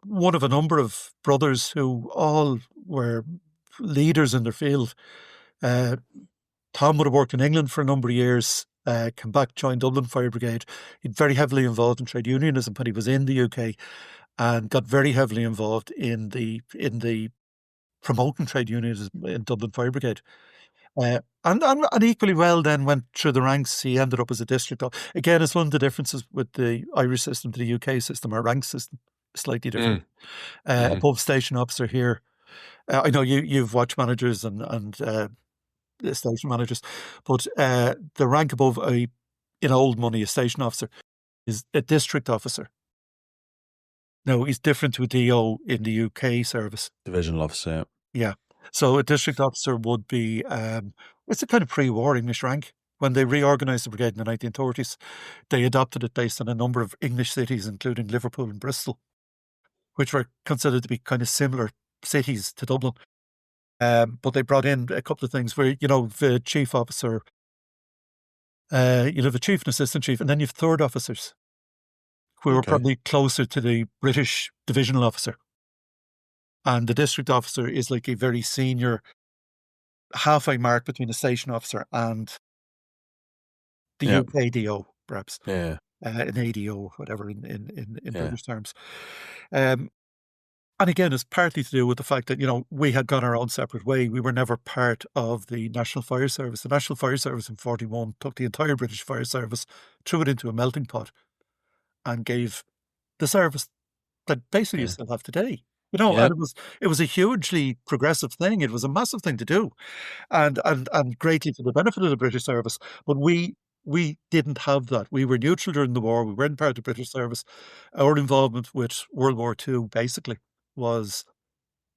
One of a number of brothers who all were leaders in their field. Tom would have worked in England for a number of years, came back, joined Dublin Fire Brigade. He'd very heavily involved in trade unionism when he was in the UK, and got very heavily involved in the promoting trade unionism in Dublin Fire Brigade. And equally well then went through the ranks. He ended up as a district. Again, it's one of the differences with the Irish system to the UK system. Our rank system is slightly different. Above station officer here. I know you've watch managers and station managers, but the rank above in old money, a station officer, is a district officer. No, he's different to a DO in the UK service. Divisional officer. Yeah. So a district officer would be, it's a kind of pre-war English rank. When they reorganised the brigade in the 1930s, they adopted it based on a number of English cities, including Liverpool and Bristol, which were considered to be kind of similar cities to Dublin. But they brought in a couple of things where, the chief officer, you have a chief and assistant chief, and then you have third officers, who are probably closer to the British divisional officer. And the district officer is like a very senior, halfway mark between a station officer and the UK DO, perhaps. Yeah. An ADO, whatever, in British terms. And again, it's partly to do with the fact that, we had gone our own separate way. We were never part of the National Fire Service. The National Fire Service in 1941 took the entire British Fire Service, threw it into a melting pot, and gave the service that basically you still have today. Yep. And it was a hugely progressive thing. It was a massive thing to do, and greatly to the benefit of the British service. But we didn't have that. We were neutral during the war. We weren't part of the British service. Our involvement with World War II basically was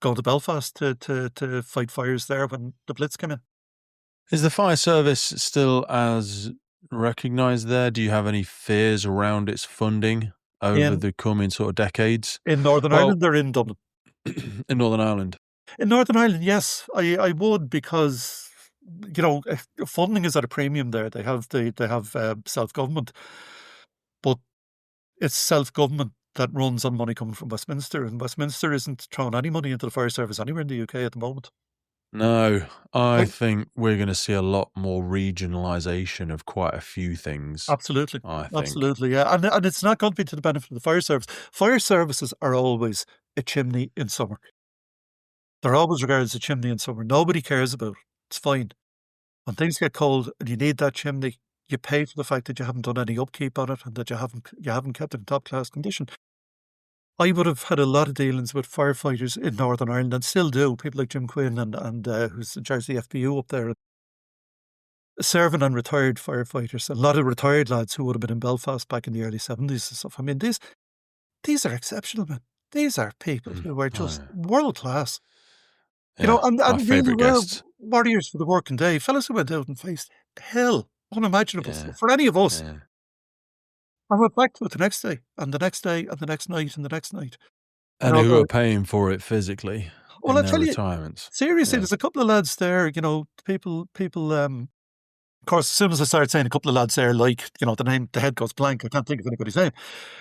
going to Belfast to fight fires there when the Blitz came in. Is the fire service still as recognised there? Do you have any fears around its funding over In the coming sort of decades? in Northern Well, Ireland or in Dublin? in Northern Ireland. In Northern Ireland, yes, I would, because funding is at a premium there. They have self-government, but it's self-government that runs on money coming from Westminster, and Westminster isn't throwing any money into the fire service anywhere in the UK at the moment. No, I Oh, think we're going to see a lot more regionalisation of quite a few things. absolutely, I think. absolutely, yeah, and it's not going to be to the benefit of the fire service. Fire services are always a chimney in summer. They're always regarded as a chimney in summer. Nobody cares about it. It's fine. When things get cold and you need that chimney, you pay for the fact that you haven't done any upkeep on it and that you haven't kept it in top class condition. I would have had a lot of dealings with firefighters in Northern Ireland, and still do. People like Jim Quinn and who's in charge of the FBU up there, serving and retired firefighters. A lot of retired lads who would have been in Belfast back in the early 70s and stuff. I mean, these are exceptional men. These are people who are just world class. Yeah, And my really favourite guests. warriors for the working day, fellas who went out and faced hell, unimaginable Yeah, for any of us. yeah. I went back to it the next day, and the next day, and the next night, and the next night. And who are paying for it physically Well, in I their tell you, retirements. seriously, Yeah. there's a couple of lads there, people, of course, as soon as I started saying a couple of lads there, like, the head goes blank. I can't think of anybody's name.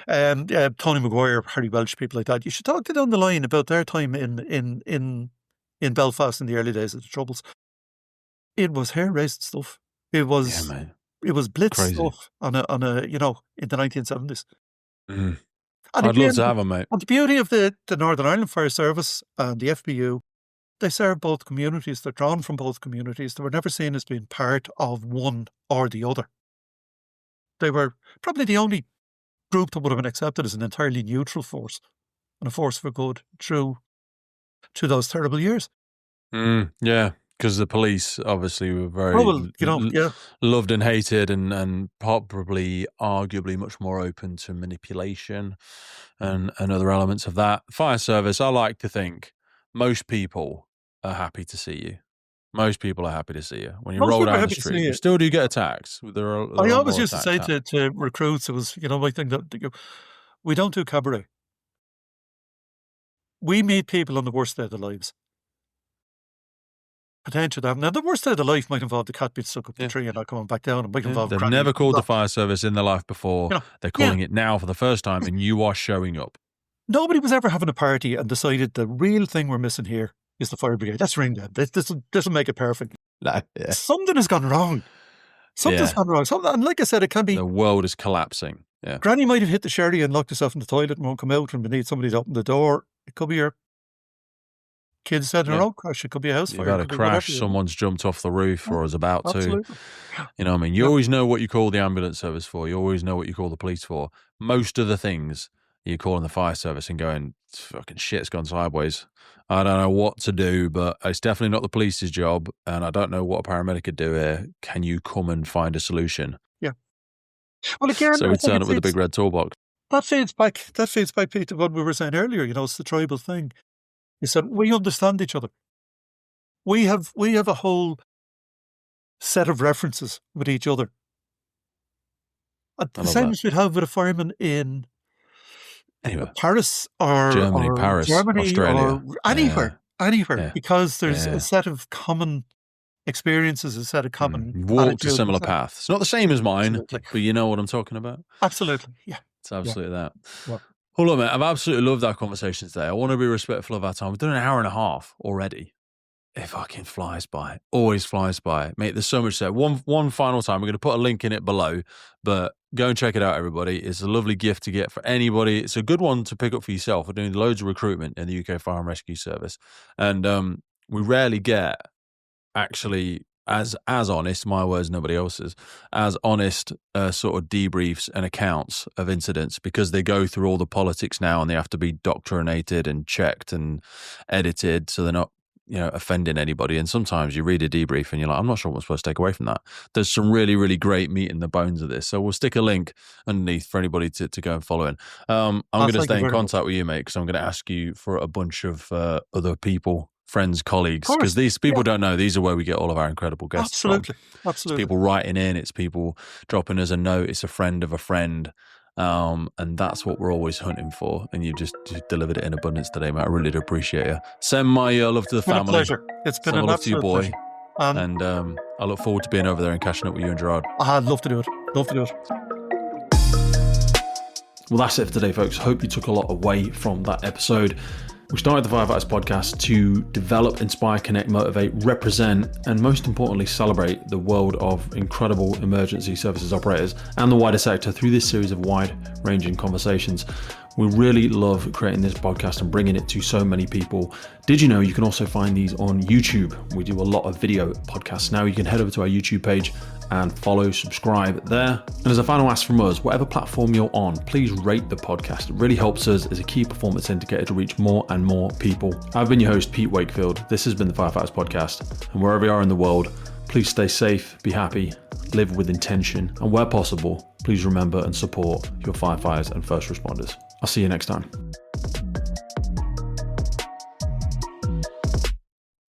Yeah, Tony Maguire, Harry Welsh, people like that. You should talk to down the line about their time in Belfast in the early days of the Troubles. It was hair-raising stuff. It Yeah, was man. blitz Crazy. stuff on a in the 1970s. Mm. And I'd love again, to have them, mate. and the beauty of the Northern Ireland Fire Service and the FBU, they serve both communities. They're drawn from both communities. They were never seen as being part of one or the other. They were probably the only group that would have been accepted as an entirely neutral force and a force for good through those terrible years. Yeah, because the police obviously were very Oh, well, yeah. loved and hated, and probably arguably much more open to manipulation and other elements of that. Fire service, I like to think most people are happy to see you. Most people are happy to see you. When you Most roll people are down the happy to see street, you you. still do get attacks. There are I always more used to say attacks to recruits, it was, my thing that we don't do cabaret. We meet people on the worst day of their lives. Potential to have. Now, the worst day of their life might involve the cat being stuck up the tree and not coming back down. It might involve They've granny never called the locked. fire service in their life before. They're calling it now for the first time, and you are showing up. Nobody was ever having a party and decided the real thing we're missing here is the fire brigade. Let's ring them. This will make it perfect. Yeah. Something has gone wrong. Something's gone wrong. And like I said, it can be. The world is collapsing. Yeah. Granny might have hit the sherry and locked herself in the toilet and won't come out, and we need somebody to open the door. It could be your kids had a road crash. It could be a house fire. You've had a crash. Someone's jumped off the roof or is about absolutely. to. You know what I mean? You always know what you call the ambulance service for. You always know what you call the police for. Most of the things you're calling the fire service and going, fucking shit's gone sideways. I don't know what to do, but it's definitely not the police's job, and I don't know what a paramedic could do here. Can you come and find a solution? Yeah. Well, again, so we turn up with a big red toolbox. That feeds back, Pete, to what we were saying earlier. It's the tribal thing. You said we understand each other. We have a whole set of references with each other. The same as we'd have with a fireman in Paris or Germany, Australia, or anywhere, because there's a set of common experiences, a set of common walked a similar path. It's not the same as mine, but you know what I'm talking about. Absolutely, yeah. It's absolutely that. Yeah. Hold on, mate. I've absolutely loved our conversation today. I want to be respectful of our time. We've done an hour and a half already. It fucking flies by. Always flies by. Mate, there's so much there. One final time. We're going to put a link in it below, but go and check it out, everybody. It's a lovely gift to get for anybody. It's a good one to pick up for yourself. We're doing loads of recruitment in the UK Fire and Rescue Service. And we rarely get actually as honest, my words, nobody else's, as honest sort of debriefs and accounts of incidents, because they go through all the politics now and they have to be doctrinated and checked and edited so they're not, offending anybody. And sometimes you read a debrief and you're like, I'm not sure what I'm supposed to take away from that. There's some really, really great meat in the bones of this. So we'll stick a link underneath for anybody to go and follow in. I'm going to stay in contact with you, mate, because I'm going to ask you for a bunch of other people, friends, colleagues, because these people don't know. These are where we get all of our incredible guests from. It's people writing in, it's people dropping us a note, it's a friend of a friend. And that's what we're always hunting for. And you just delivered it in abundance today, mate. I really do appreciate you. Send my love to the family. Pleasure. It's been an absolute pleasure. And I look forward to being over there and catching up with you and Gerard. I'd love to do it. Well, that's it for today, folks. Hope you took a lot away from that episode. We started the Firefighters podcast to develop, inspire, connect, motivate, represent, and most importantly, celebrate the world of incredible emergency services operators and the wider sector through this series of wide-ranging conversations. We really love creating this podcast and bringing it to so many people. Did you know you can also find these on YouTube? We do a lot of video podcasts now. You can head over to our YouTube page and follow, subscribe there. And as a final ask from us, whatever platform you're on, please rate the podcast. It really helps us as a key performance indicator to reach more and more people. I've been your host, Pete Wakefield. This has been the Firefighters Podcast. And wherever you are in the world, please stay safe, be happy, live with intention, and where possible, please remember and support your firefighters and first responders. I'll see you next time.